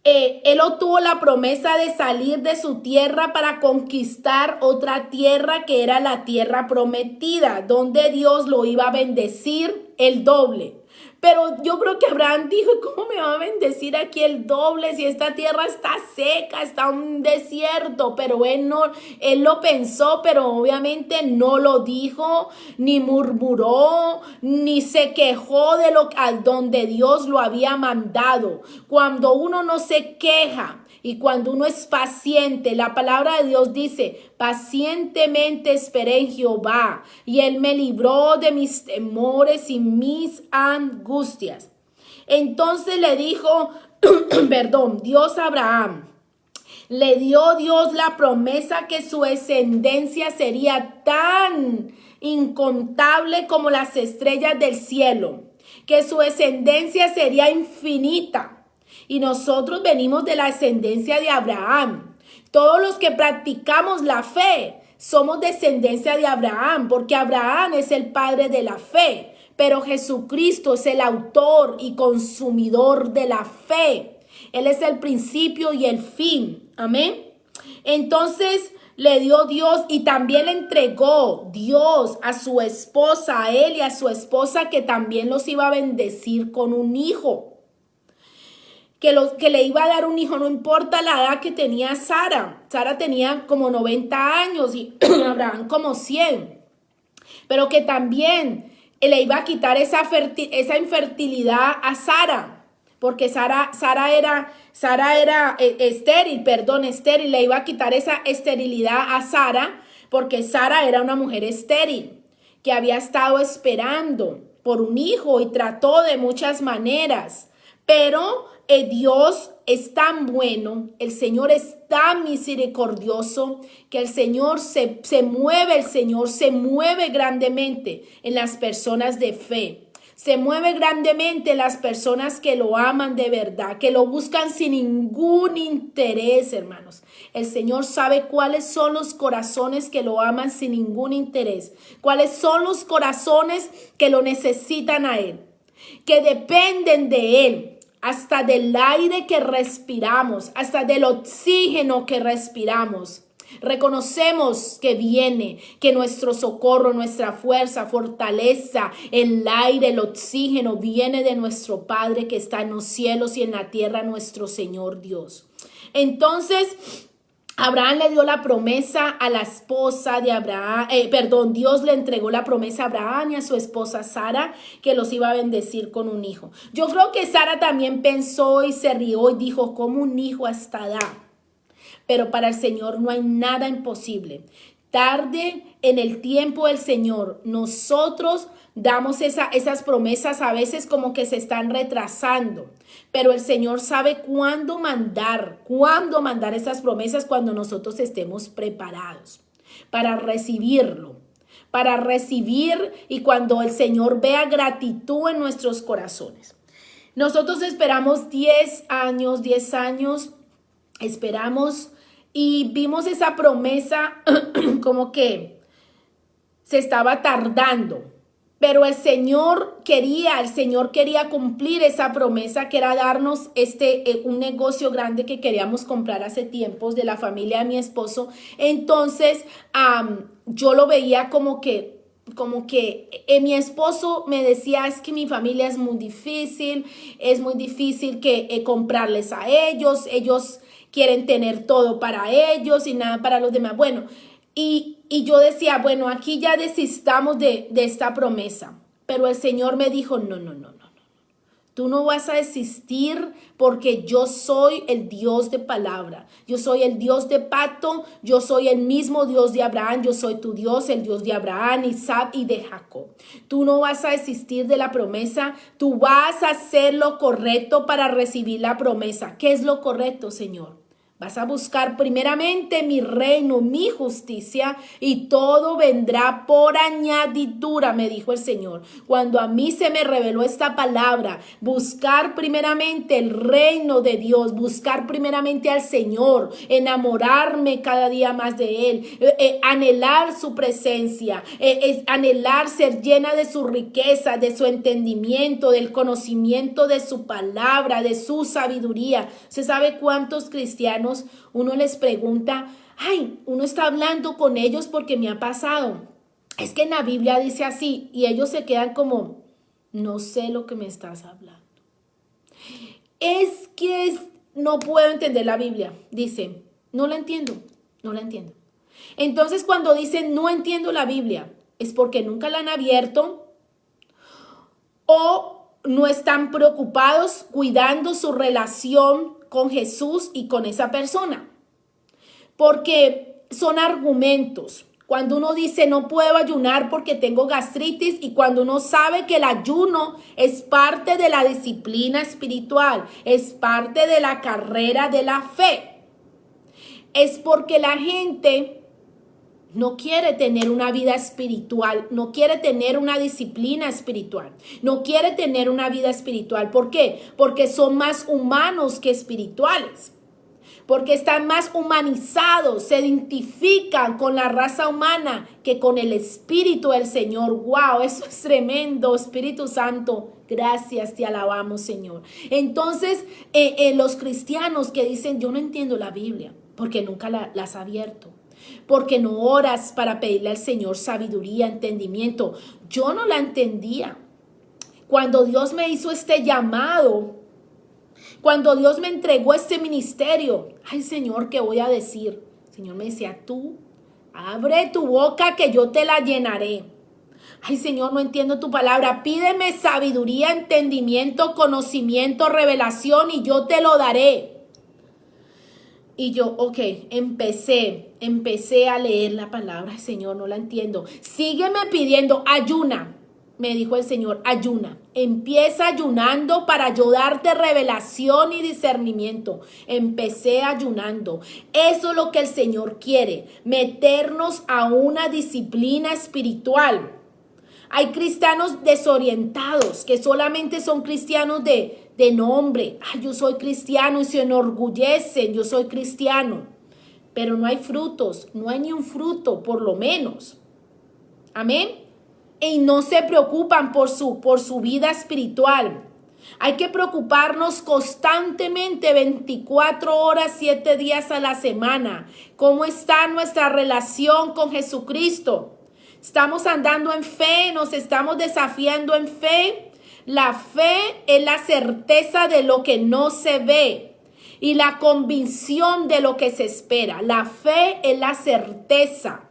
él obtuvo la promesa de salir de su tierra para conquistar otra tierra que era la tierra prometida, donde Dios lo iba a bendecir el doble. Pero yo creo que Abraham dijo, ¿cómo me va a bendecir aquí el doble si esta tierra está seca, está un desierto? Pero él lo pensó, pero obviamente no lo dijo, ni murmuró, ni se quejó de donde Dios lo había mandado. Cuando uno no se queja y cuando uno es paciente, la palabra de Dios dice, pacientemente esperé en Jehová y él me libró de mis temores y mis angustias. Entonces le dijo, Dios a Abraham, le dio Dios la promesa que su descendencia sería tan incontable como las estrellas del cielo, que su descendencia sería infinita. Y nosotros venimos de la descendencia de Abraham. Todos los que practicamos la fe somos descendencia de Abraham, porque Abraham es el padre de la fe, pero Jesucristo es el autor y consumidor de la fe. Él es el principio y el fin. Amén. Entonces le dio Dios y también le entregó Dios a su esposa, a él y a su esposa, que también los iba a bendecir con un hijo. Que le iba a dar un hijo, no importa la edad que tenía Sara. Sara tenía como 90 años y Abraham como 100. Pero que también le iba a quitar esa infertilidad a Sara. Porque Sara era estéril. Le iba a quitar esa esterilidad a Sara, porque Sara era una mujer estéril que había estado esperando por un hijo y trató de muchas maneras. Pero Dios es tan bueno, el Señor es tan misericordioso, que el Señor se mueve grandemente en las personas de fe. Se mueve grandemente en las personas que lo aman de verdad, que lo buscan sin ningún interés, hermanos. El Señor sabe cuáles son los corazones que lo aman sin ningún interés, cuáles son los corazones que lo necesitan a Él, que dependen de Él. Hasta del aire que respiramos, hasta del oxígeno que respiramos. Reconocemos que viene, que nuestro socorro, nuestra fuerza, fortaleza, el aire, el oxígeno viene de nuestro Padre que está en los cielos y en la tierra, nuestro Señor Dios. Entonces, Abraham le dio la promesa a la esposa de Abraham, Dios le entregó la promesa a Abraham y a su esposa Sara, que los iba a bendecir con un hijo. Yo creo que Sara también pensó y se rió y dijo, ¿cómo un hijo a esta edad? Pero para el Señor no hay nada imposible. Tarde en el tiempo del Señor, nosotros damos esas promesas a veces como que se están retrasando, pero el Señor sabe cuándo mandar esas promesas cuando nosotros estemos preparados para recibirlo, para recibir y cuando el Señor vea gratitud en nuestros corazones. Nosotros esperamos 10 años, esperamos y vimos esa promesa como que se estaba tardando. Pero el Señor quería cumplir esa promesa, que era darnos un negocio grande que queríamos comprar hace tiempos de la familia de mi esposo. Entonces, yo lo veía como que mi esposo me decía, es que mi familia es muy difícil que comprarles a ellos quieren tener todo para ellos y nada para los demás. Bueno, y yo decía, bueno, aquí ya desistamos de esta promesa. Pero el Señor me dijo, no. Tú no vas a desistir porque yo soy el Dios de palabra. Yo soy el Dios de pacto. Yo soy el mismo Dios de Abraham. Yo soy tu Dios, el Dios de Abraham, Isaac y de Jacob. Tú no vas a desistir de la promesa. Tú vas a hacer lo correcto para recibir la promesa. ¿Qué es lo correcto, Señor? Vas a buscar primeramente mi reino, mi justicia, y todo vendrá por añadidura, me dijo el Señor. Cuando a mí se me reveló esta palabra, buscar primeramente el reino de Dios, buscar primeramente al Señor, enamorarme cada día más de Él, anhelar su presencia, anhelar ser llena de su riqueza, de su entendimiento, del conocimiento de su palabra, de su sabiduría. ¿Se sabe cuántos cristianos uno les pregunta, uno está hablando con ellos porque me ha pasado? Es que en la Biblia dice así, y ellos se quedan como, no sé lo que me estás hablando. Es que no puedo entender la Biblia. Dice, no la entiendo. Entonces, cuando dicen no entiendo la Biblia, es porque nunca la han abierto o no están preocupados cuidando su relación con Jesús y con esa persona. Porque son argumentos. Cuando uno dice no puedo ayunar porque tengo gastritis, y cuando uno sabe que el ayuno es parte de la disciplina espiritual, es parte de la carrera de la fe, es porque la gente no quiere tener una vida espiritual, no quiere tener una disciplina espiritual, no quiere tener una vida espiritual. ¿Por qué? Porque son más humanos que espirituales, porque están más humanizados, se identifican con la raza humana que con el Espíritu del Señor. ¡Wow! Eso es tremendo, Espíritu Santo. Gracias, te alabamos, Señor. Entonces, los cristianos que dicen, yo no entiendo la Biblia, porque nunca la has abierto. Porque no oras para pedirle al Señor sabiduría, entendimiento. Yo no la entendía. Cuando Dios me hizo este llamado, cuando Dios me entregó este ministerio, Señor, ¿qué voy a decir? El Señor me decía, tú abre tu boca que yo te la llenaré. Señor, no entiendo tu palabra. Pídeme sabiduría, entendimiento, conocimiento, revelación, y yo te lo daré. Y yo, empecé a leer la palabra. Señor, no la entiendo. Sígueme pidiendo, ayuna. Me dijo el Señor, ayuna. Empieza ayunando para yo darte revelación y discernimiento. Empecé ayunando. Eso es lo que el Señor quiere, meternos a una disciplina espiritual. Hay cristianos desorientados que solamente son cristianos de nombre. Yo soy cristiano, y se enorgullecen, yo soy cristiano. Pero no hay frutos, no hay ni un fruto por lo menos. Amén. Y no se preocupan por su vida espiritual. Hay que preocuparnos constantemente, 24 horas, 7 días a la semana. ¿Cómo está nuestra relación con Jesucristo? ¿Estamos andando en fe? ¿Nos estamos desafiando en fe? La fe es la certeza de lo que no se ve y la convicción de lo que se espera. La fe es la certeza,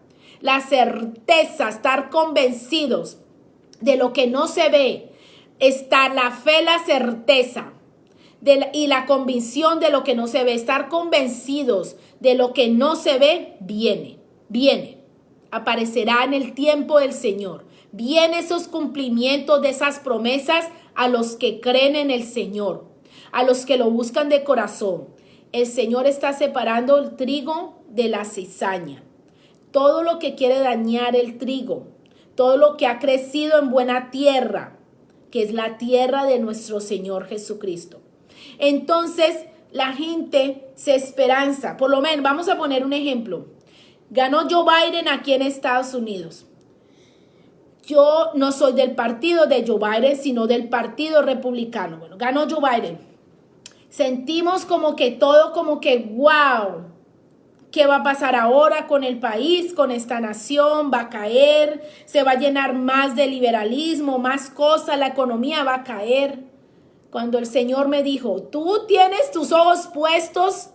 estar convencidos de lo que no se ve. Está la fe, la certeza y la convicción de lo que no se ve. Estar convencidos de lo que no se ve, viene. Aparecerá en el tiempo del Señor. Vienen esos cumplimientos de esas promesas a los que creen en el Señor, a los que lo buscan de corazón. El Señor está separando el trigo de la cizaña. Todo lo que quiere dañar el trigo, todo lo que ha crecido en buena tierra, que es la tierra de nuestro Señor Jesucristo. Entonces, la gente se esperanza. Por lo menos, vamos a poner un ejemplo. Ganó Joe Biden aquí en Estados Unidos. Yo no soy del partido de Joe Biden, sino del partido republicano. Bueno, ganó Joe Biden. Sentimos como que todo, wow, ¿qué va a pasar ahora con el país, con esta nación? Va a caer, se va a llenar más de liberalismo, más cosas, la economía va a caer. Cuando el Señor me dijo, tú tienes tus ojos puestos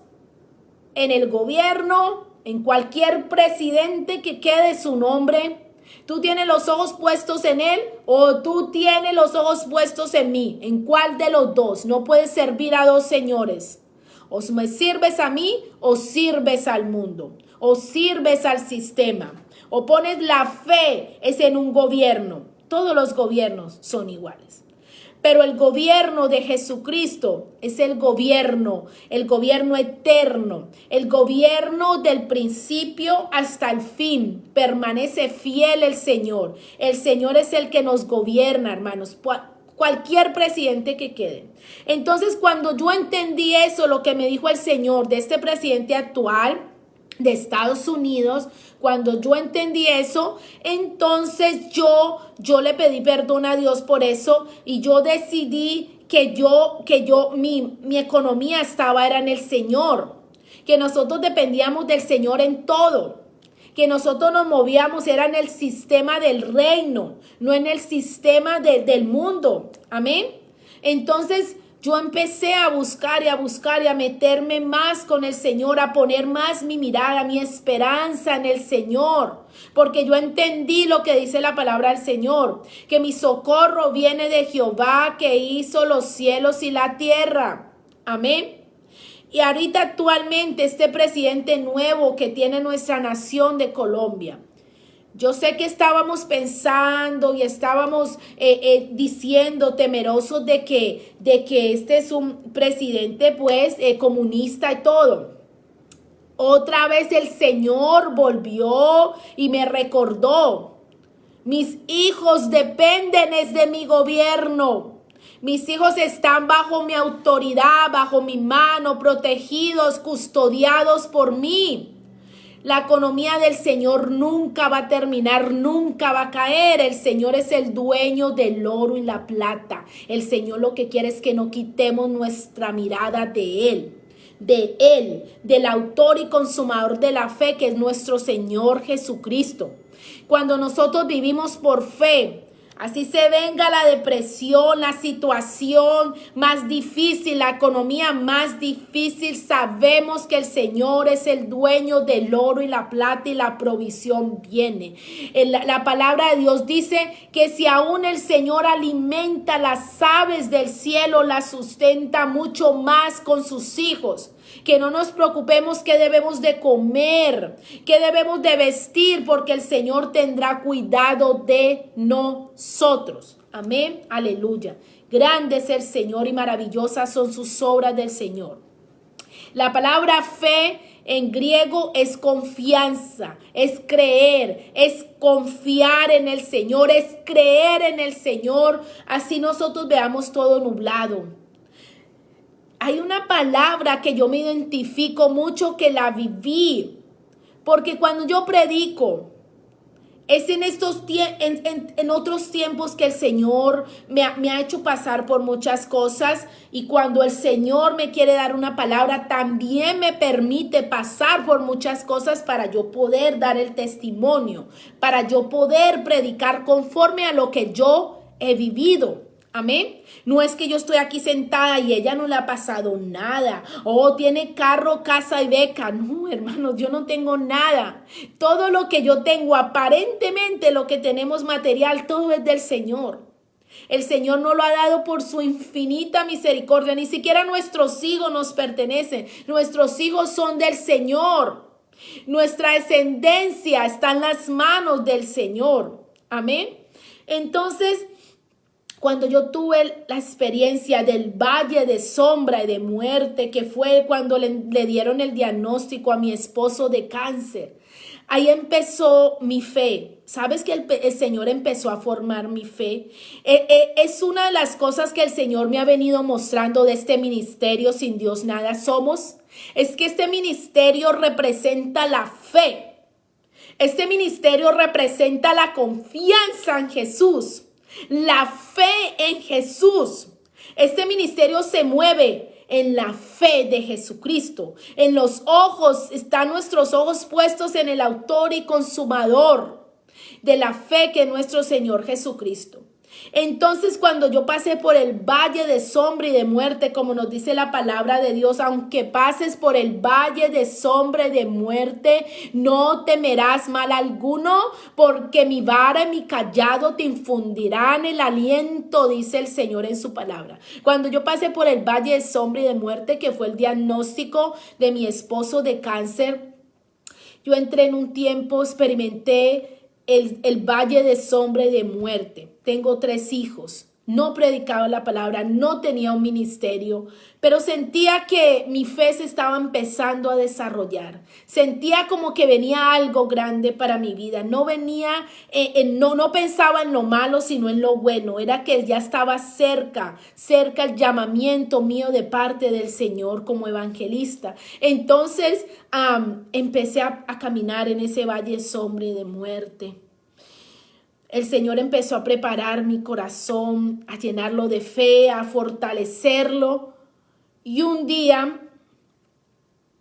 en el gobierno, en cualquier presidente que quede su nombre, ¿Tú tienes los ojos puestos en Él o tú tienes los ojos puestos en mí? ¿En cuál de los dos? No puedes servir a dos señores. O me sirves a mí o sirves al mundo. O sirves al sistema. O pones la fe es en un gobierno. Todos los gobiernos son iguales. Pero el gobierno de Jesucristo es el gobierno eterno, el gobierno del principio hasta el fin. Permanece fiel el Señor. El Señor es el que nos gobierna, hermanos. Cualquier presidente que quede. Entonces, cuando yo entendí eso, lo que me dijo el Señor de este presidente actual de Estados Unidos, cuando yo entendí eso, entonces yo le pedí perdón a Dios por eso y yo decidí que mi economía era en el Señor, que nosotros dependíamos del Señor en todo, que nosotros nos movíamos era en el sistema del reino, no en el sistema del mundo. Amén. Entonces, yo empecé a buscar y a meterme más con el Señor, a poner más mi mirada, mi esperanza en el Señor, porque yo entendí lo que dice la palabra del Señor, que mi socorro viene de Jehová que hizo los cielos y la tierra. Amén. Y ahorita actualmente este presidente nuevo que tiene nuestra nación de Colombia, yo sé que estábamos pensando y estábamos diciendo, temerosos de que este es un presidente pues comunista y todo. Otra vez el Señor volvió y me recordó, mis hijos dependen de mi gobierno. Mis hijos están bajo mi autoridad, bajo mi mano, protegidos, custodiados por mí. La economía del Señor nunca va a terminar, nunca va a caer. El Señor es el dueño del oro y la plata. El Señor lo que quiere es que no quitemos nuestra mirada de Él, del autor y consumador de la fe, que es nuestro Señor Jesucristo. Cuando nosotros vivimos por fe, así se venga la depresión, la situación más difícil, la economía más difícil, sabemos que el Señor es el dueño del oro y la plata y la provisión viene. La palabra de Dios dice que si aún el Señor alimenta las aves del cielo, las sustenta mucho más con sus hijos. Que no nos preocupemos qué debemos de comer, qué debemos de vestir, porque el Señor tendrá cuidado de nosotros. Amén, aleluya. Grande es el Señor y maravillosas son sus obras del Señor. La palabra fe en griego es confianza, es creer, es confiar en el Señor, es creer en el Señor, así nosotros veamos todo nublado. Hay una palabra que yo me identifico mucho, que la viví, porque cuando yo predico, es en otros tiempos que el Señor me ha hecho pasar por muchas cosas, y cuando el Señor me quiere dar una palabra, también me permite pasar por muchas cosas para yo poder dar el testimonio, para yo poder predicar conforme a lo que yo he vivido. Amén. No es que yo estoy aquí sentada y ella no le ha pasado nada. Oh, tiene carro, casa y beca. No, hermanos, yo no tengo nada. Todo lo que yo tengo, aparentemente lo que tenemos material, todo es del Señor. El Señor nos lo ha dado por su infinita misericordia. Ni siquiera nuestros hijos nos pertenecen. Nuestros hijos son del Señor. Nuestra descendencia está en las manos del Señor. Amén. Entonces, cuando yo tuve la experiencia del valle de sombra y de muerte, que fue cuando le dieron el diagnóstico a mi esposo de cáncer, ahí empezó mi fe. ¿Sabes que el Señor empezó a formar mi fe? Es una de las cosas que el Señor me ha venido mostrando de este ministerio Sin Dios Nada Somos. Es que este ministerio representa la fe. Este ministerio representa la confianza en Jesús. La fe en Jesús. Este ministerio se mueve en la fe de Jesucristo. En los ojos, están nuestros ojos puestos en el autor y consumador de la fe, que es nuestro Señor Jesucristo. Entonces, cuando yo pasé por el valle de sombra y de muerte, como nos dice la palabra de Dios, aunque pases por el valle de sombra y de muerte, no temerás mal alguno, porque mi vara y mi cayado te infundirán el aliento, dice el Señor en su palabra. Cuando yo pasé por el valle de sombra y de muerte, que fue el diagnóstico de mi esposo de cáncer, yo entré en un tiempo, experimenté el valle de sombra y de muerte. Tengo 3 hijos. No predicaba la palabra, no tenía un ministerio, pero sentía que mi fe se estaba empezando a desarrollar. Sentía como que venía algo grande para mi vida. No venía, no pensaba en lo malo, sino en lo bueno. Era que ya estaba cerca el llamamiento mío de parte del Señor como evangelista. Entonces empecé a caminar en ese valle de sombra y de muerte. El Señor empezó a preparar mi corazón, a llenarlo de fe, a fortalecerlo. Y un día,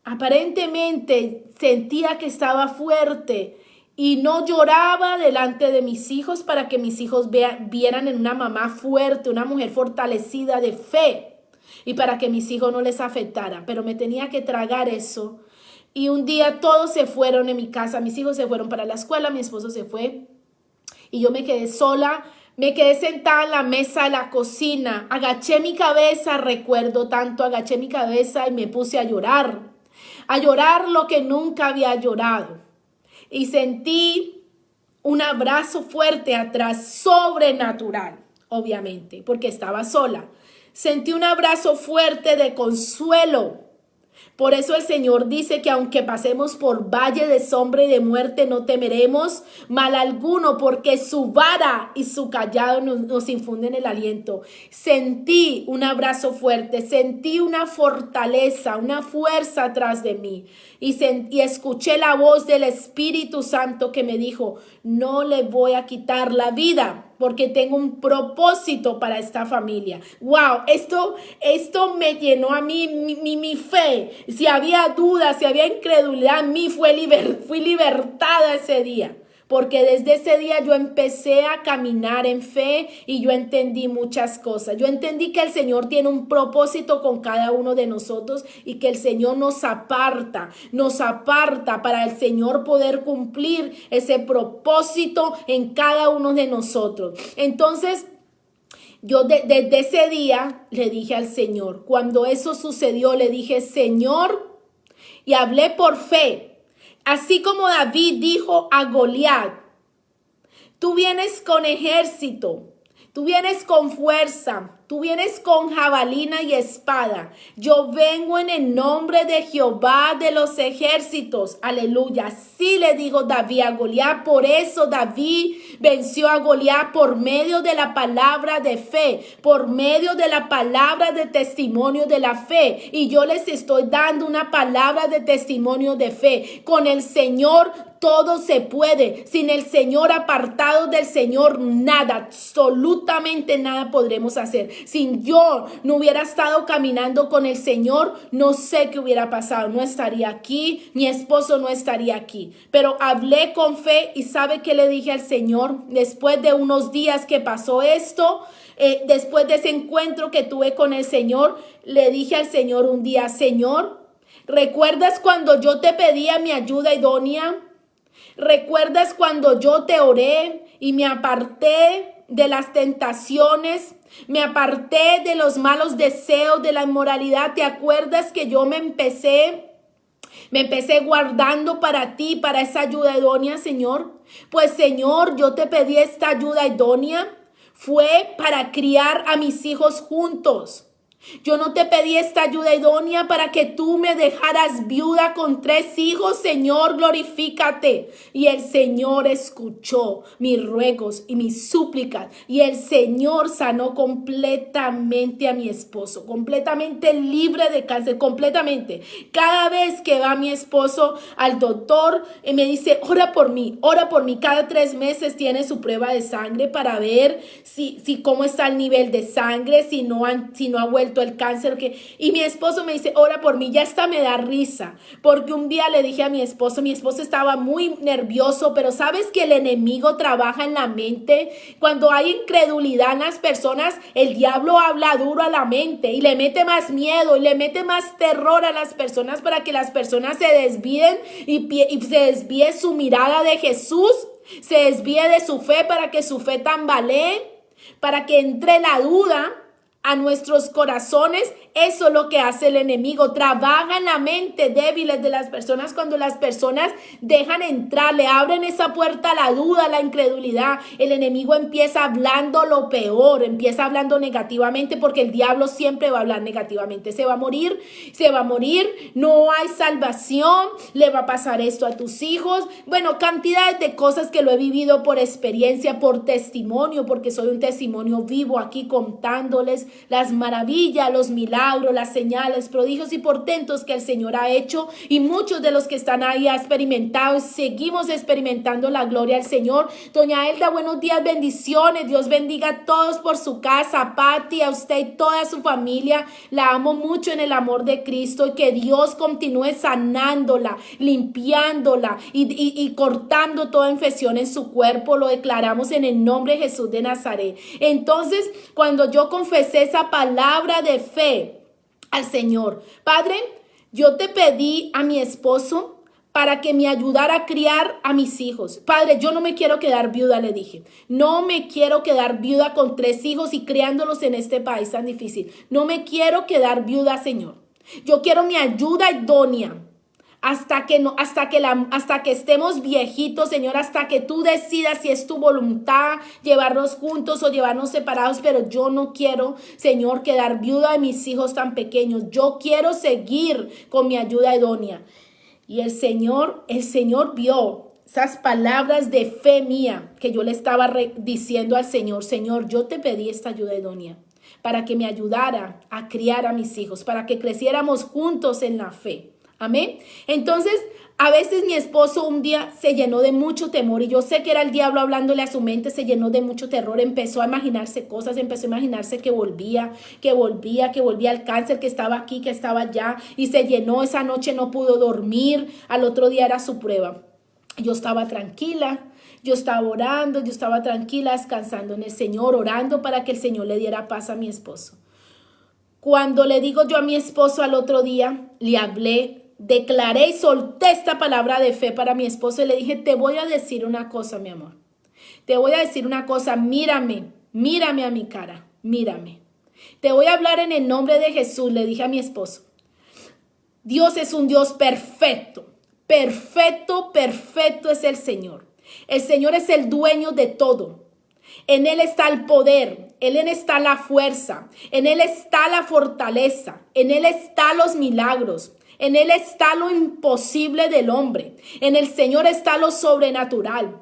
aparentemente, sentía que estaba fuerte y no lloraba delante de mis hijos para que mis hijos vieran en una mamá fuerte, una mujer fortalecida de fe, y para que mis hijos no les afectara. Pero me tenía que tragar eso. Y un día todos se fueron en mi casa. Mis hijos se fueron para la escuela, mi esposo se fue. Y yo me quedé sola, me quedé sentada en la mesa de la cocina, agaché mi cabeza, recuerdo tanto, agaché mi cabeza y me puse a llorar lo que nunca había llorado. Y sentí un abrazo fuerte atrás, sobrenatural, obviamente, porque estaba sola. Sentí un abrazo fuerte de consuelo. Por eso el Señor dice que aunque pasemos por valle de sombra y de muerte, no temeremos mal alguno, porque su vara y su cayado nos infunden el aliento. Sentí un abrazo fuerte, sentí una fortaleza, una fuerza atrás de mí. Y escuché la voz del Espíritu Santo que me dijo: no le voy a quitar la vida, porque tengo un propósito para esta familia. Wow, esto me llenó a mí mi fe. Si había dudas, si había incredulidad, en mí fui libertada ese día. Porque desde ese día yo empecé a caminar en fe y yo entendí muchas cosas. Yo entendí que el Señor tiene un propósito con cada uno de nosotros y que el Señor nos aparta para el Señor poder cumplir ese propósito en cada uno de nosotros. Entonces, yo desde ese día le dije al Señor, cuando eso sucedió, le dije: Señor, y hablé por fe. Así como David dijo a Goliat: tú vienes con ejército, tú vienes con fuerza, tú vienes con jabalina y espada. Yo vengo en el nombre de Jehová de los ejércitos. Aleluya. Sí, le dijo David a Goliat. Por eso David venció a Goliat por medio de la palabra de fe, por medio de la palabra de testimonio de la fe. Y yo les estoy dando una palabra de testimonio de fe. Con el Señor todo se puede. Sin el Señor, apartado del Señor, nada, absolutamente nada podremos hacer. Si yo no hubiera estado caminando con el Señor, no sé qué hubiera pasado. No estaría aquí, mi esposo no estaría aquí. Pero hablé con fe y ¿sabe qué le dije al Señor? Después de unos días que pasó esto, después de ese encuentro que tuve con el Señor, le dije al Señor un día: Señor, ¿recuerdas cuando yo te pedía mi ayuda idónea? ¿Recuerdas cuando yo te oré y me aparté de las tentaciones? Me aparté de los malos deseos, de la inmoralidad. ¿Te acuerdas que yo me empecé guardando para ti, para esa ayuda idónea, Señor? Pues, Señor, yo te pedí esta ayuda idónea. Fue para criar a mis hijos juntos. Yo no te pedí esta ayuda idónea para que tú me dejaras viuda con 3 hijos. Señor, glorifícate. Y el Señor escuchó mis ruegos y mis súplicas. Y el Señor sanó completamente a mi esposo, completamente libre de cáncer, completamente. Cada vez que va mi esposo al doctor, me dice: ora por mí, ora por mí. Cada 3 meses tiene su prueba de sangre para ver si cómo está el nivel de sangre, si no ha vuelto muerto, el cáncer. Y mi esposo me dice, ora por mí. Ya hasta me da risa, porque un día le dije a mi esposo estaba muy nervioso, pero sabes que el enemigo trabaja en la mente. Cuando hay incredulidad en las personas, el diablo habla duro a la mente y le mete más miedo y le mete más terror a las personas para que las personas se desvíen y se desvíe su mirada de Jesús, se desvíe de su fe, para que su fe tambalee, para que entre la duda a nuestros corazones. Eso es lo que hace el enemigo. Trabaja en la mente débiles de las personas. Cuando las personas dejan entrar, le abren esa puerta a la duda, a la incredulidad, el enemigo empieza hablando lo peor, empieza hablando negativamente, porque el diablo siempre va a hablar negativamente. Se va a morir, no hay salvación, le va a pasar esto a tus hijos. Bueno, cantidades de cosas que lo he vivido por experiencia, por testimonio, porque soy un testimonio vivo aquí contándoles las maravillas, los milagros, las señales, prodigios y portentos que el Señor ha hecho, y muchos de los que están ahí han experimentado. Seguimos experimentando la gloria del Señor. Doña Elda, buenos días, bendiciones. Dios bendiga a todos por su casa. Pati, a usted y toda su familia, la amo mucho en el amor de Cristo, y que Dios continúe sanándola, limpiándola y cortando toda infección en su cuerpo. Lo declaramos en el nombre de Jesús de Nazaret. Entonces, cuando yo confesé esa palabra de fe al Señor, Padre, yo te pedí a mi esposo para que me ayudara a criar a mis hijos. Padre, yo no me quiero quedar viuda, le dije. No me quiero quedar viuda con 3 hijos y criándolos en este país tan difícil. No me quiero quedar viuda, Señor. Yo quiero mi ayuda idónea. Hasta que estemos viejitos, Señor, hasta que tú decidas si es tu voluntad llevarnos juntos o llevarnos separados. Pero yo no quiero, Señor, quedar viuda de mis hijos tan pequeños. Yo quiero seguir con mi ayuda idónea. Y el Señor vio esas palabras de fe mía que yo le estaba diciendo al Señor. Señor, yo te pedí esta ayuda idónea para que me ayudara a criar a mis hijos, para que creciéramos juntos en la fe. Amén. Entonces, a veces mi esposo un día se llenó de mucho temor, y yo sé que era el diablo hablándole a su mente. Se llenó de mucho terror, empezó a imaginarse cosas, empezó a imaginarse que volvía el cáncer, que estaba aquí, que estaba allá, y se llenó. Esa noche no pudo dormir, al otro día era su prueba. Yo estaba tranquila, yo estaba orando, yo estaba tranquila, descansando en el Señor, orando para que el Señor le diera paz a mi esposo. Cuando le digo yo a mi esposo al otro día, le hablé, declaré y solté esta palabra de fe para mi esposo, y le dije, te voy a decir una cosa, mi amor. Te voy a decir una cosa, mírame a mi cara, mírame. Te voy a hablar en el nombre de Jesús, le dije a mi esposo. Dios es un Dios perfecto, perfecto es el Señor. El Señor es el dueño de todo. En Él está el poder, en Él está la fuerza, en Él está la fortaleza, en Él están los milagros. En Él está lo imposible del hombre. En el Señor está lo sobrenatural.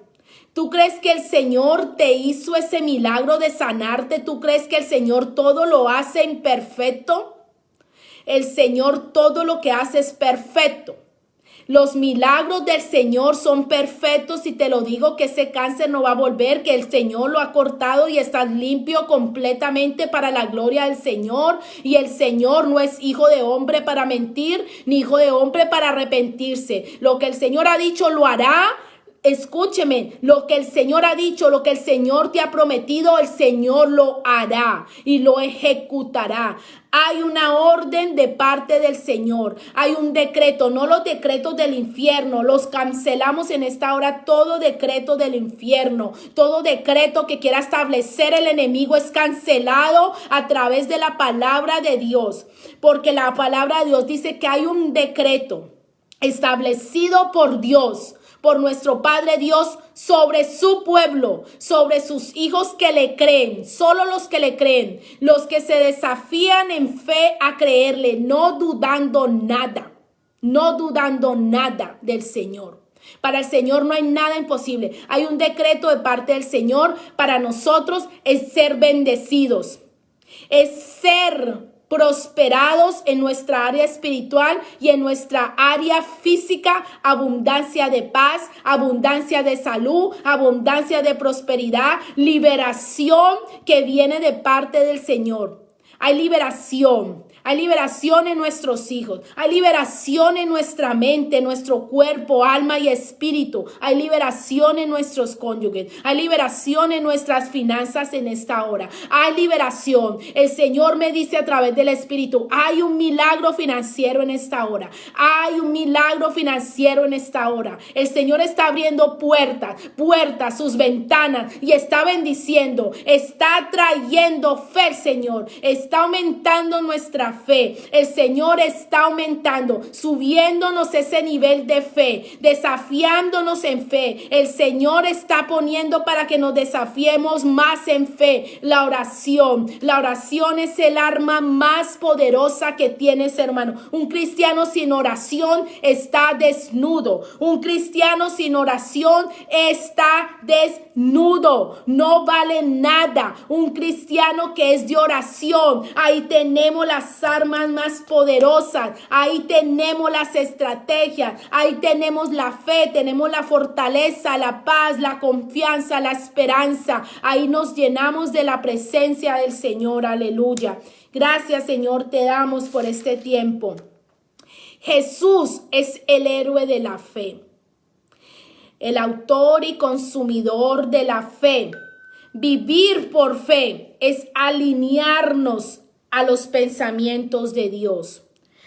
¿Tú crees que el Señor te hizo ese milagro de sanarte? ¿Tú crees que el Señor todo lo hace imperfecto? El Señor todo lo que hace es perfecto. Los milagros del Señor son perfectos, y te lo digo, que ese cáncer no va a volver, que el Señor lo ha cortado y estás limpio completamente para la gloria del Señor. Y el Señor no es hijo de hombre para mentir, ni hijo de hombre para arrepentirse. Lo que el Señor ha dicho lo hará. Escúcheme, lo que el Señor ha dicho, lo que el Señor te ha prometido, el Señor lo hará y lo ejecutará. Hay una orden de parte del Señor, hay un decreto, no los decretos del infierno, los cancelamos en esta hora. Todo decreto del infierno, todo decreto que quiera establecer el enemigo es cancelado a través de la palabra de Dios, porque la palabra de Dios dice que hay un decreto establecido por Dios, por nuestro Padre Dios, sobre su pueblo, sobre sus hijos que le creen, solo los que le creen, los que se desafían en fe a creerle, no dudando nada del Señor. Para el Señor no hay nada imposible. Hay un decreto de parte del Señor para nosotros, es ser bendecidos, es ser prosperados en nuestra área espiritual y en nuestra área física. Abundancia de paz, abundancia de salud, abundancia de prosperidad, liberación que viene de parte del Señor. Hay liberación. Hay liberación en nuestros hijos. Hay liberación en nuestra mente, nuestro cuerpo, alma y espíritu. Hay liberación en nuestros cónyuges. Hay liberación en nuestras finanzas en esta hora. Hay liberación. El Señor me dice a través del Espíritu, hay un milagro financiero en esta hora. Hay un milagro financiero en esta hora. El Señor está abriendo puertas, sus ventanas y está bendiciendo. Está trayendo fe, Señor. Está aumentando nuestra fe. El Señor está aumentando, subiéndonos ese nivel de fe, desafiándonos en fe. El Señor está poniendo para que nos desafiemos más en fe. La oración es el arma más poderosa que tienes, hermano. Un cristiano sin oración está desnudo. Un cristiano sin oración está desnudo. No vale nada. Un cristiano que es de oración, ahí tenemos las armas más poderosas, ahí tenemos las estrategias, ahí tenemos la fe, tenemos la fortaleza, la paz, la confianza, la esperanza. Ahí nos llenamos de la presencia del Señor. Aleluya. Gracias, Señor, te damos por este tiempo. Jesús es el héroe de la fe, el autor y consumidor de la fe. Vivir por fe es alinearnos a los pensamientos de Dios,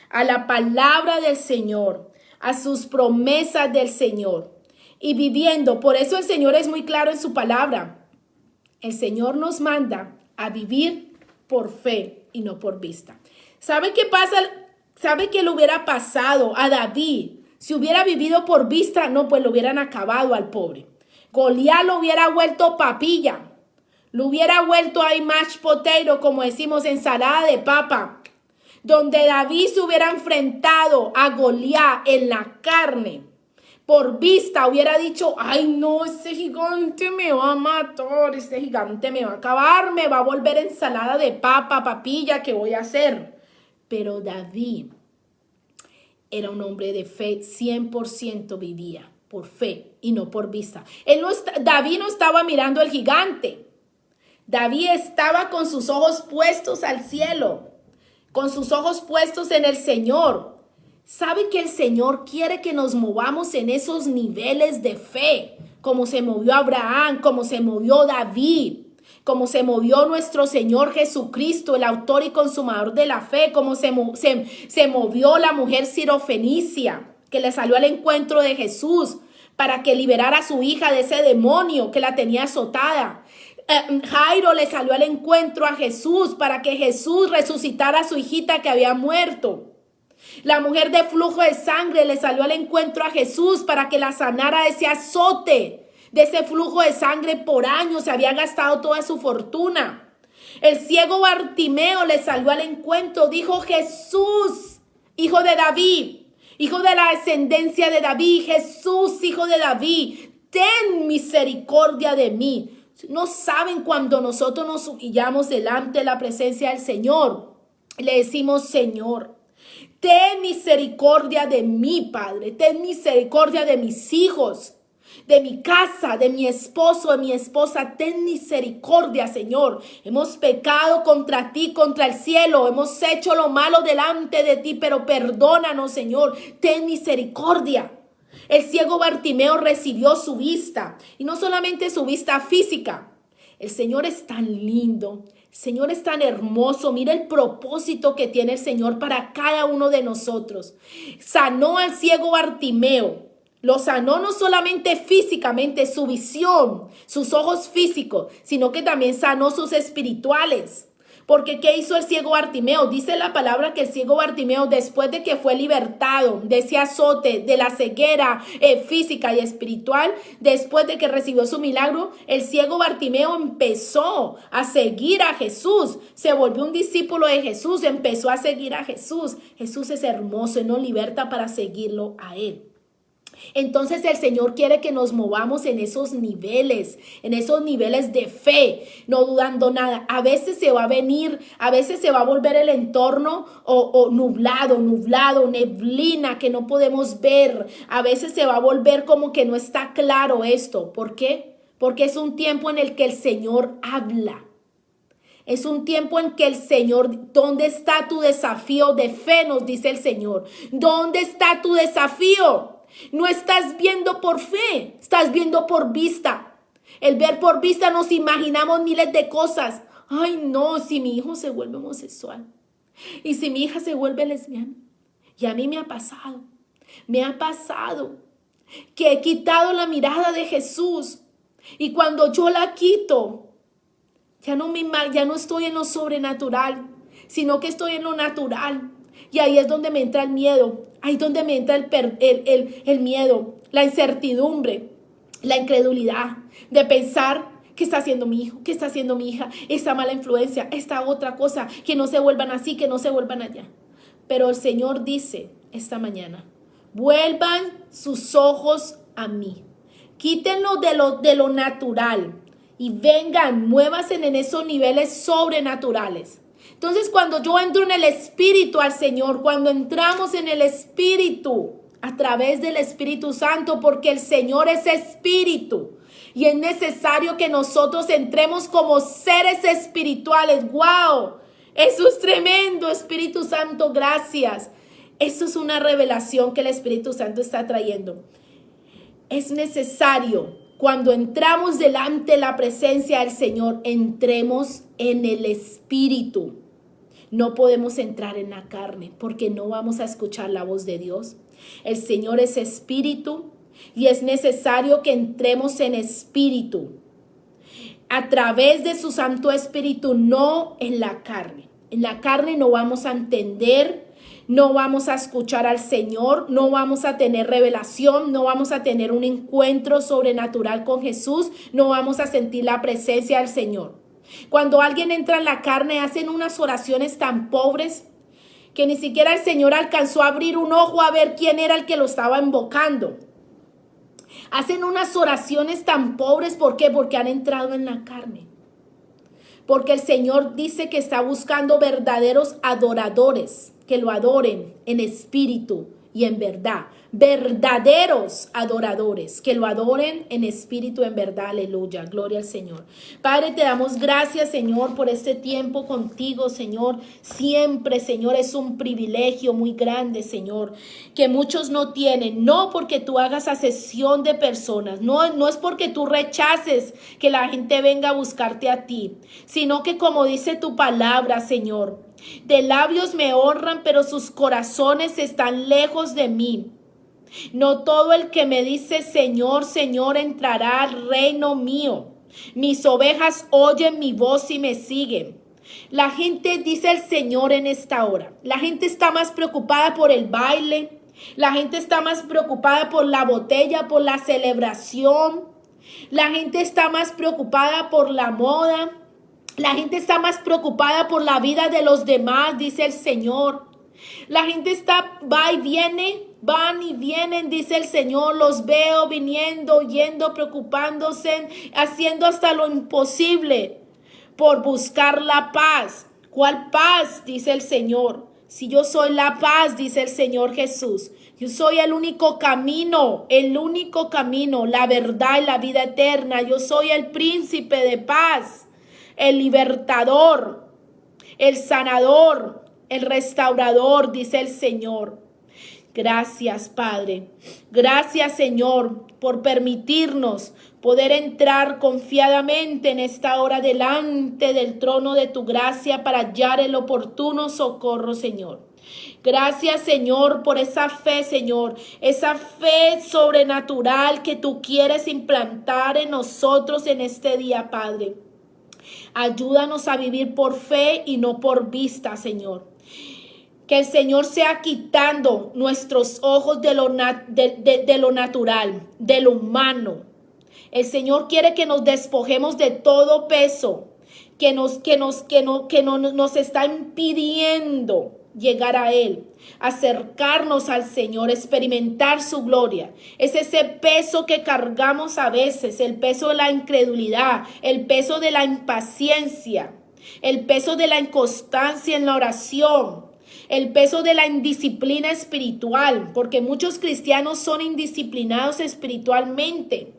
a la palabra del Señor, a sus promesas del Señor y viviendo. Por eso el Señor es muy claro en su palabra. El Señor nos manda a vivir por fe y no por vista. ¿Sabe qué pasa? ¿Sabe qué le hubiera pasado a David si hubiera vivido por vista? No, pues lo hubieran acabado al pobre. Goliat lo hubiera vuelto papilla. Lo hubiera vuelto ahí mashed potato, como decimos, ensalada de papa. Donde David se hubiera enfrentado a Goliat en la carne. Por vista hubiera dicho, ay no, ese gigante me va a matar, este gigante me va a acabar, me va a volver ensalada de papa, papilla, ¿qué voy a hacer? Pero David era un hombre de fe, 100% vivía por fe y no por vista. David no estaba mirando al gigante. David estaba con sus ojos puestos al cielo, con sus ojos puestos en el Señor. ¿Sabe que el Señor quiere que nos movamos en esos niveles de fe? Como se movió Abraham, como se movió David, como se movió nuestro Señor Jesucristo, el autor y consumador de la fe, como se movió la mujer sirofenicia, que le salió al encuentro de Jesús para que liberara a su hija de ese demonio que la tenía azotada. Jairo le salió al encuentro a Jesús para que Jesús resucitara a su hijita que había muerto. La mujer de flujo de sangre le salió al encuentro a Jesús para que la sanara de ese azote, de ese flujo de sangre por años. Se había gastado toda su fortuna. El ciego Bartimeo le salió al encuentro. Dijo: Jesús, hijo de David, hijo de la descendencia de David, Jesús, hijo de David, ten misericordia de mí. No saben cuando nosotros nos humillamos delante de la presencia del Señor. Le decimos: Señor, ten misericordia de mí, Padre. Ten misericordia de mis hijos, de mi casa, de mi esposo, de mi esposa. Ten misericordia, Señor. Hemos pecado contra ti, contra el cielo. Hemos hecho lo malo delante de ti, pero perdónanos, Señor. Ten misericordia. El ciego Bartimeo recibió su vista, y no solamente su vista física. El Señor es tan lindo, el Señor es tan hermoso. Mira el propósito que tiene el Señor para cada uno de nosotros. Sanó al ciego Bartimeo. Lo sanó no solamente físicamente, su visión, sus ojos físicos, sino que también sanó sus espirituales. Porque ¿qué hizo el ciego Bartimeo? Dice la palabra que el ciego Bartimeo, después de que fue libertado de ese azote, de la ceguera física y espiritual, después de que recibió su milagro, el ciego Bartimeo empezó a seguir a Jesús. Se volvió un discípulo de Jesús, empezó a seguir a Jesús. Jesús es hermoso y nos liberta para seguirlo a Él. Entonces el Señor quiere que nos movamos en esos niveles de fe, no dudando nada. A veces se va a venir, a veces se va a volver el entorno o nublado, neblina que no podemos ver. A veces se va a volver como que no está claro esto. ¿Por qué? Porque es un tiempo en el que el Señor habla. Es un tiempo en que el Señor, ¿dónde está tu desafío de fe? Nos dice el Señor. ¿Dónde está tu desafío? No estás viendo por fe, estás viendo por vista. El ver por vista nos imaginamos miles de cosas. Ay, no, si mi hijo se vuelve homosexual y si mi hija se vuelve lesbiana. Y a mí me ha pasado que he quitado la mirada de Jesús. Y cuando yo la quito, ya no estoy en lo sobrenatural, sino que estoy en lo natural. Y ahí es donde me entra el miedo, ahí es donde me entra el miedo, la incertidumbre, la incredulidad de pensar qué está haciendo mi hijo, qué está haciendo mi hija, esta mala influencia, esta otra cosa, que no se vuelvan así, que no se vuelvan allá. Pero el Señor dice esta mañana, vuelvan sus ojos a mí, quítenlo de lo natural y vengan, muévanse en esos niveles sobrenaturales. Entonces, cuando yo entro en el Espíritu al Señor, cuando entramos en el Espíritu, a través del Espíritu Santo, porque el Señor es Espíritu, y es necesario que nosotros entremos como seres espirituales. ¡Wow! Eso es tremendo, Espíritu Santo, gracias. Eso es una revelación que el Espíritu Santo está trayendo. Es necesario, cuando entramos delante de la presencia del Señor, entremos en el Espíritu. No podemos entrar en la carne porque no vamos a escuchar la voz de Dios. El Señor es Espíritu y es necesario que entremos en Espíritu a través de su Santo Espíritu, no en la carne. En la carne no vamos a entender, no vamos a escuchar al Señor, no vamos a tener revelación, no vamos a tener un encuentro sobrenatural con Jesús, no vamos a sentir la presencia del Señor. Cuando alguien entra en la carne, hacen unas oraciones tan pobres que ni siquiera el Señor alcanzó a abrir un ojo a ver quién era el que lo estaba invocando. Hacen unas oraciones tan pobres, ¿por qué? Porque han entrado en la carne. Porque el Señor dice que está buscando verdaderos adoradores, que lo adoren en espíritu y en verdad. Verdaderos adoradores, que lo adoren en espíritu, en verdad. Aleluya, gloria al Señor. Padre, te damos gracias, Señor, por este tiempo contigo, Señor. Siempre, Señor, es un privilegio muy grande, Señor, que muchos no tienen. No porque tú hagas asesión de personas, no es porque tú rechaces que la gente venga a buscarte a ti, sino que, como dice tu palabra, Señor, de labios me honran, pero sus corazones están lejos de mí. No todo el que me dice Señor, Señor entrará al reino mío. Mis ovejas oyen mi voz y me siguen. La gente, dice el Señor en esta hora, la gente está más preocupada por el baile, la gente está más preocupada por la botella, por la celebración, la gente está más preocupada por la moda, la gente está más preocupada por la vida de los demás, dice el Señor. La gente va y viene, van y vienen, dice el Señor. Los veo viniendo, yendo, preocupándose, haciendo hasta lo imposible por buscar la paz. ¿Cuál paz? Dice el Señor. Si yo soy la paz, dice el Señor Jesús. Yo soy el único camino, la verdad y la vida eterna. Yo soy el príncipe de paz, el libertador, el sanador, el restaurador, dice el Señor. Gracias, Padre. Gracias, Señor, por permitirnos poder entrar confiadamente en esta hora delante del trono de tu gracia para hallar el oportuno socorro, Señor. Gracias, Señor, por esa fe, Señor, esa fe sobrenatural que tú quieres implantar en nosotros en este día, Padre. Ayúdanos a vivir por fe y no por vista, Señor. Que el Señor sea quitando nuestros ojos de lo natural, de lo humano. El Señor quiere que nos despojemos de todo peso que nos está impidiendo llegar a Él, acercarnos al Señor, experimentar su gloria. Es ese peso que cargamos a veces, el peso de la incredulidad, el peso de la impaciencia, el peso de la inconstancia en la oración, el peso de la indisciplina espiritual, porque muchos cristianos son indisciplinados espiritualmente.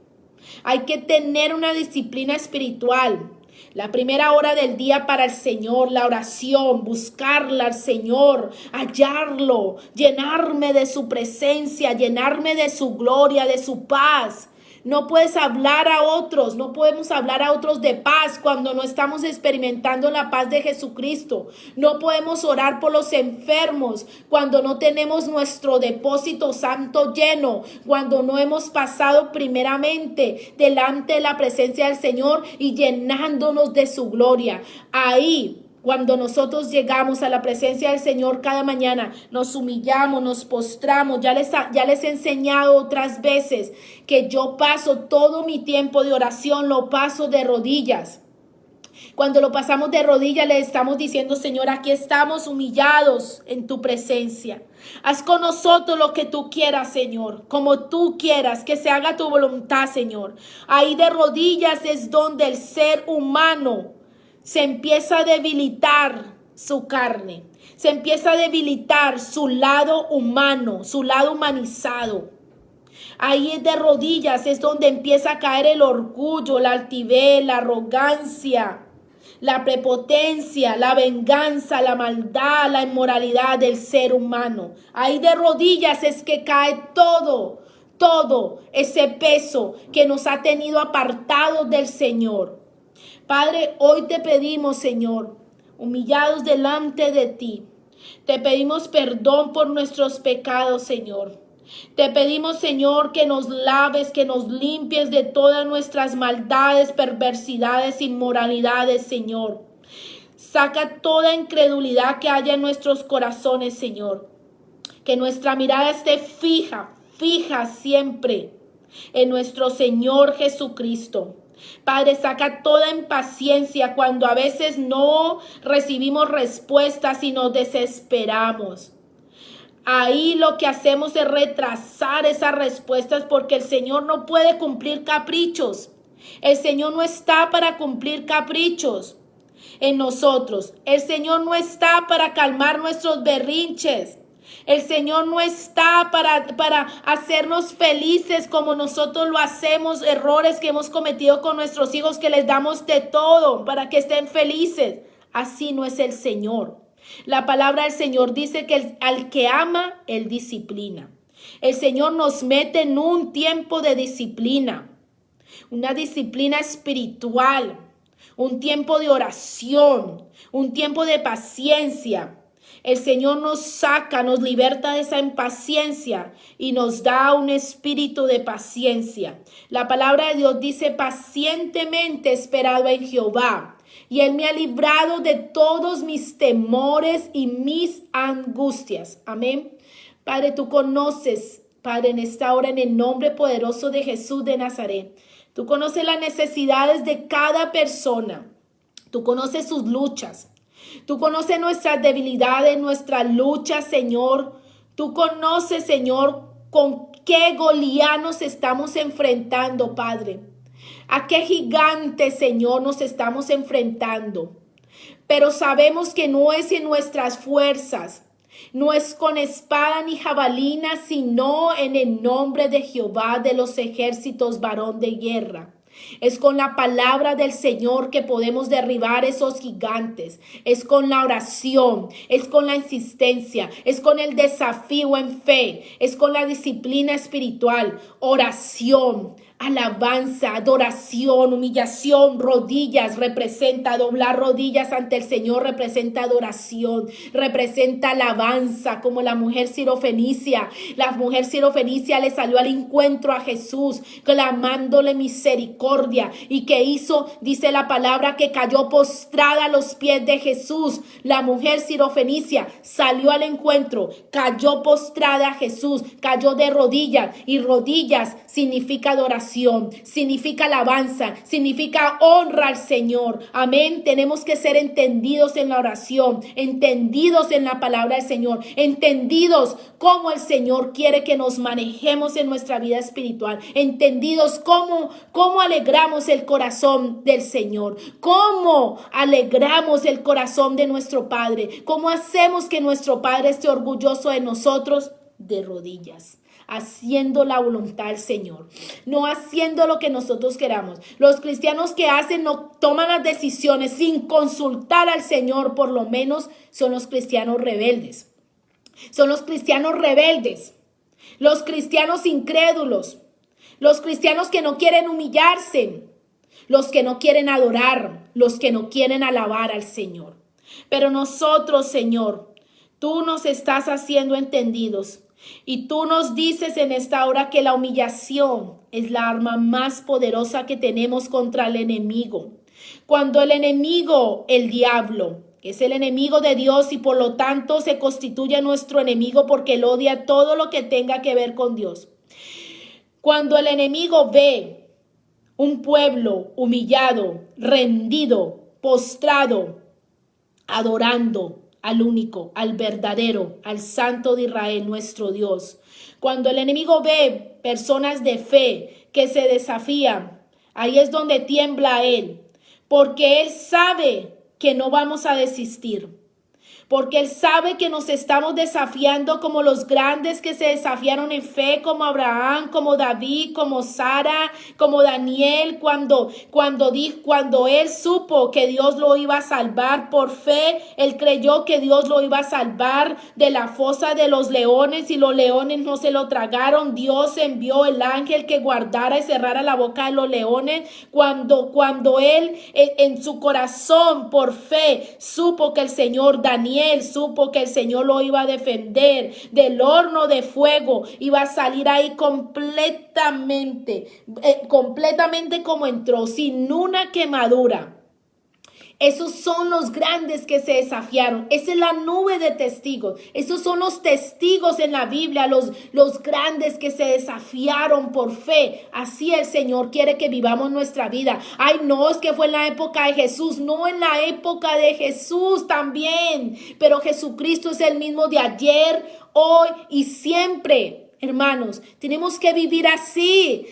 Hay que tener una disciplina espiritual. La primera hora del día para el Señor, la oración, buscarla al Señor, hallarlo, llenarme de su presencia, llenarme de su gloria, de su paz. No puedes hablar a otros, no podemos hablar a otros de paz cuando no estamos experimentando la paz de Jesucristo. No podemos orar por los enfermos cuando no tenemos nuestro depósito santo lleno, cuando no hemos pasado primeramente delante de la presencia del Señor y llenándonos de su gloria. Ahí, cuando nosotros llegamos a la presencia del Señor cada mañana, nos humillamos, nos postramos. Ya les he enseñado otras veces que yo paso todo mi tiempo de oración, lo paso de rodillas. Cuando lo pasamos de rodillas, le estamos diciendo: Señor, aquí estamos humillados en tu presencia. Haz con nosotros lo que tú quieras, Señor, como tú quieras, que se haga tu voluntad, Señor. Ahí de rodillas es donde el ser humano se empieza a debilitar su carne, se empieza a debilitar su lado humano, su lado humanizado. Ahí de rodillas es donde empieza a caer el orgullo, la altivez, la arrogancia, la prepotencia, la venganza, la maldad, la inmoralidad del ser humano. Ahí de rodillas es que cae todo ese peso que nos ha tenido apartados del Señor. Padre, hoy te pedimos, Señor, humillados delante de ti, te pedimos perdón por nuestros pecados, Señor. Te pedimos, Señor, que nos laves, que nos limpies de todas nuestras maldades, perversidades, inmoralidades, Señor. Saca toda incredulidad que haya en nuestros corazones, Señor. Que nuestra mirada esté fija siempre en nuestro Señor Jesucristo. Padre, saca toda impaciencia cuando a veces no recibimos respuestas y nos desesperamos. Ahí lo que hacemos es retrasar esas respuestas porque el Señor no puede cumplir caprichos. El Señor no está para cumplir caprichos en nosotros. El Señor no está para calmar nuestros berrinches. El Señor no está para hacernos felices como nosotros lo hacemos, errores que hemos cometido con nuestros hijos, que les damos de todo para que estén felices. Así no es el Señor. La palabra del Señor dice que al que ama, Él disciplina. El Señor nos mete en un tiempo de disciplina, una disciplina espiritual, un tiempo de oración, un tiempo de paciencia. El Señor nos saca, nos liberta de esa impaciencia y nos da un espíritu de paciencia. La palabra de Dios dice: pacientemente he esperado en Jehová, y Él me ha librado de todos mis temores y mis angustias. Amén. Padre, tú conoces, Padre, en esta hora, en el nombre poderoso de Jesús de Nazaret, tú conoces las necesidades de cada persona. Tú conoces sus luchas. Tú conoces nuestras debilidades, nuestras luchas, Señor. Tú conoces, Señor, con qué Goliat nos estamos enfrentando, Padre. A qué gigante, Señor, nos estamos enfrentando. Pero sabemos que no es en nuestras fuerzas, no es con espada ni jabalina, sino en el nombre de Jehová de los ejércitos, varón de guerra. Es con la palabra del Señor que podemos derribar esos gigantes. Es con la oración, es con la insistencia, es con el desafío en fe, es con la disciplina espiritual, oración, alabanza, adoración, humillación, rodillas, representa doblar rodillas ante el Señor, representa adoración, representa alabanza, como la mujer sirofenicia. La mujer sirofenicia le salió al encuentro a Jesús, clamándole misericordia. ¿Y qué hizo? Dice la palabra que cayó postrada a los pies de Jesús. La mujer sirofenicia salió al encuentro, cayó postrada a Jesús, cayó de rodillas, y rodillas significa adoración. Significa alabanza, significa honra al Señor. Amén. Tenemos que ser entendidos en la oración, entendidos en la palabra del Señor, entendidos cómo el Señor quiere que nos manejemos en nuestra vida espiritual, entendidos cómo alegramos el corazón del Señor, cómo alegramos el corazón de nuestro Padre, cómo hacemos que nuestro Padre esté orgulloso de nosotros, de rodillas. haciendo la voluntad del Señor, no haciendo lo que nosotros queramos. Los cristianos que hacen, no toman las decisiones sin consultar al Señor, por lo menos son los cristianos rebeldes. Son los cristianos rebeldes, los cristianos incrédulos, los cristianos que no quieren humillarse, los que no quieren adorar, los que no quieren alabar al Señor. Pero nosotros, Señor, tú nos estás haciendo entendidos y tú nos dices en esta hora que la humillación es la arma más poderosa que tenemos contra el enemigo. Cuando el enemigo, el diablo, que es el enemigo de Dios y por lo tanto se constituye nuestro enemigo porque él odia todo lo que tenga que ver con Dios. Cuando el enemigo ve un pueblo humillado, rendido, postrado, adorando al único, al verdadero, al Santo de Israel, nuestro Dios. Cuando el enemigo ve personas de fe que se desafían, ahí es donde tiembla él, porque él sabe que no vamos a desistir. Porque Él sabe que nos estamos desafiando como los grandes que se desafiaron en fe, como Abraham, como David, como Sara, como Daniel, cuando Él supo que Dios lo iba a salvar por fe. Él creyó que Dios lo iba a salvar de la fosa de los leones y los leones no se lo tragaron. Dios envió el ángel que guardara y cerrara la boca de los leones. Cuando Él en su corazón por fe supo que el Señor, Daniel supo que el Señor lo iba a defender del horno de fuego, iba a salir ahí completamente como entró, sin una quemadura. Esos son los grandes que se desafiaron. Esa es la nube de testigos. Esos son los testigos en la Biblia, los grandes que se desafiaron por fe. Así el Señor quiere que vivamos nuestra vida. Ay, no, es que fue en la época de Jesús. No, en la época de Jesús también. Pero Jesucristo es el mismo de ayer, hoy y siempre. Hermanos, tenemos que vivir así,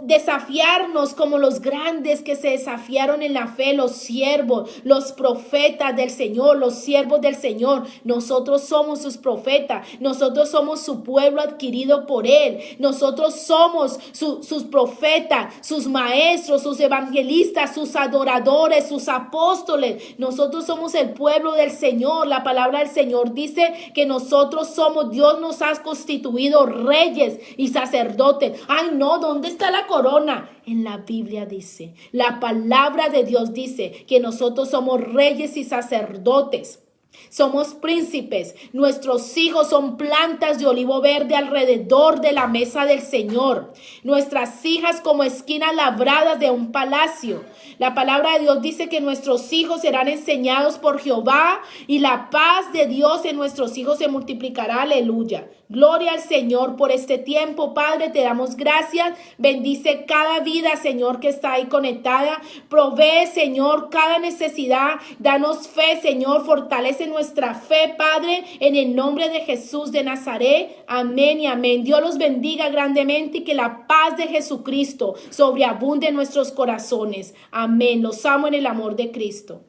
desafiarnos como los grandes que se desafiaron en la fe, los siervos, los profetas del Señor, los siervos del Señor. Nosotros somos sus profetas, nosotros somos su pueblo adquirido por Él, nosotros somos sus profetas, sus maestros, sus evangelistas, sus adoradores, sus apóstoles. Nosotros somos el pueblo del Señor. La palabra del Señor dice que nosotros somos, Dios nos ha constituido reyes y sacerdotes. Ay, no, ¿dónde está la corona? En la Biblia dice, la palabra de Dios dice que nosotros somos reyes y sacerdotes. Somos príncipes, nuestros hijos son plantas de olivo verde alrededor de la mesa del Señor. Nuestras hijas como esquinas labradas de un palacio. La palabra de Dios dice que nuestros hijos serán enseñados por Jehová y la paz de Dios en nuestros hijos se multiplicará. Aleluya. Gloria al Señor por este tiempo, Padre, te damos gracias. Bendice cada vida, Señor, que está ahí conectada. Provee, Señor, cada necesidad. Danos fe, Señor, fortalece nuestra fe, Padre, en el nombre de Jesús de Nazaret. Amén y amén. Dios los bendiga grandemente y que la paz de Jesucristo sobreabunde en nuestros corazones. Amén. Los amo en el amor de Cristo.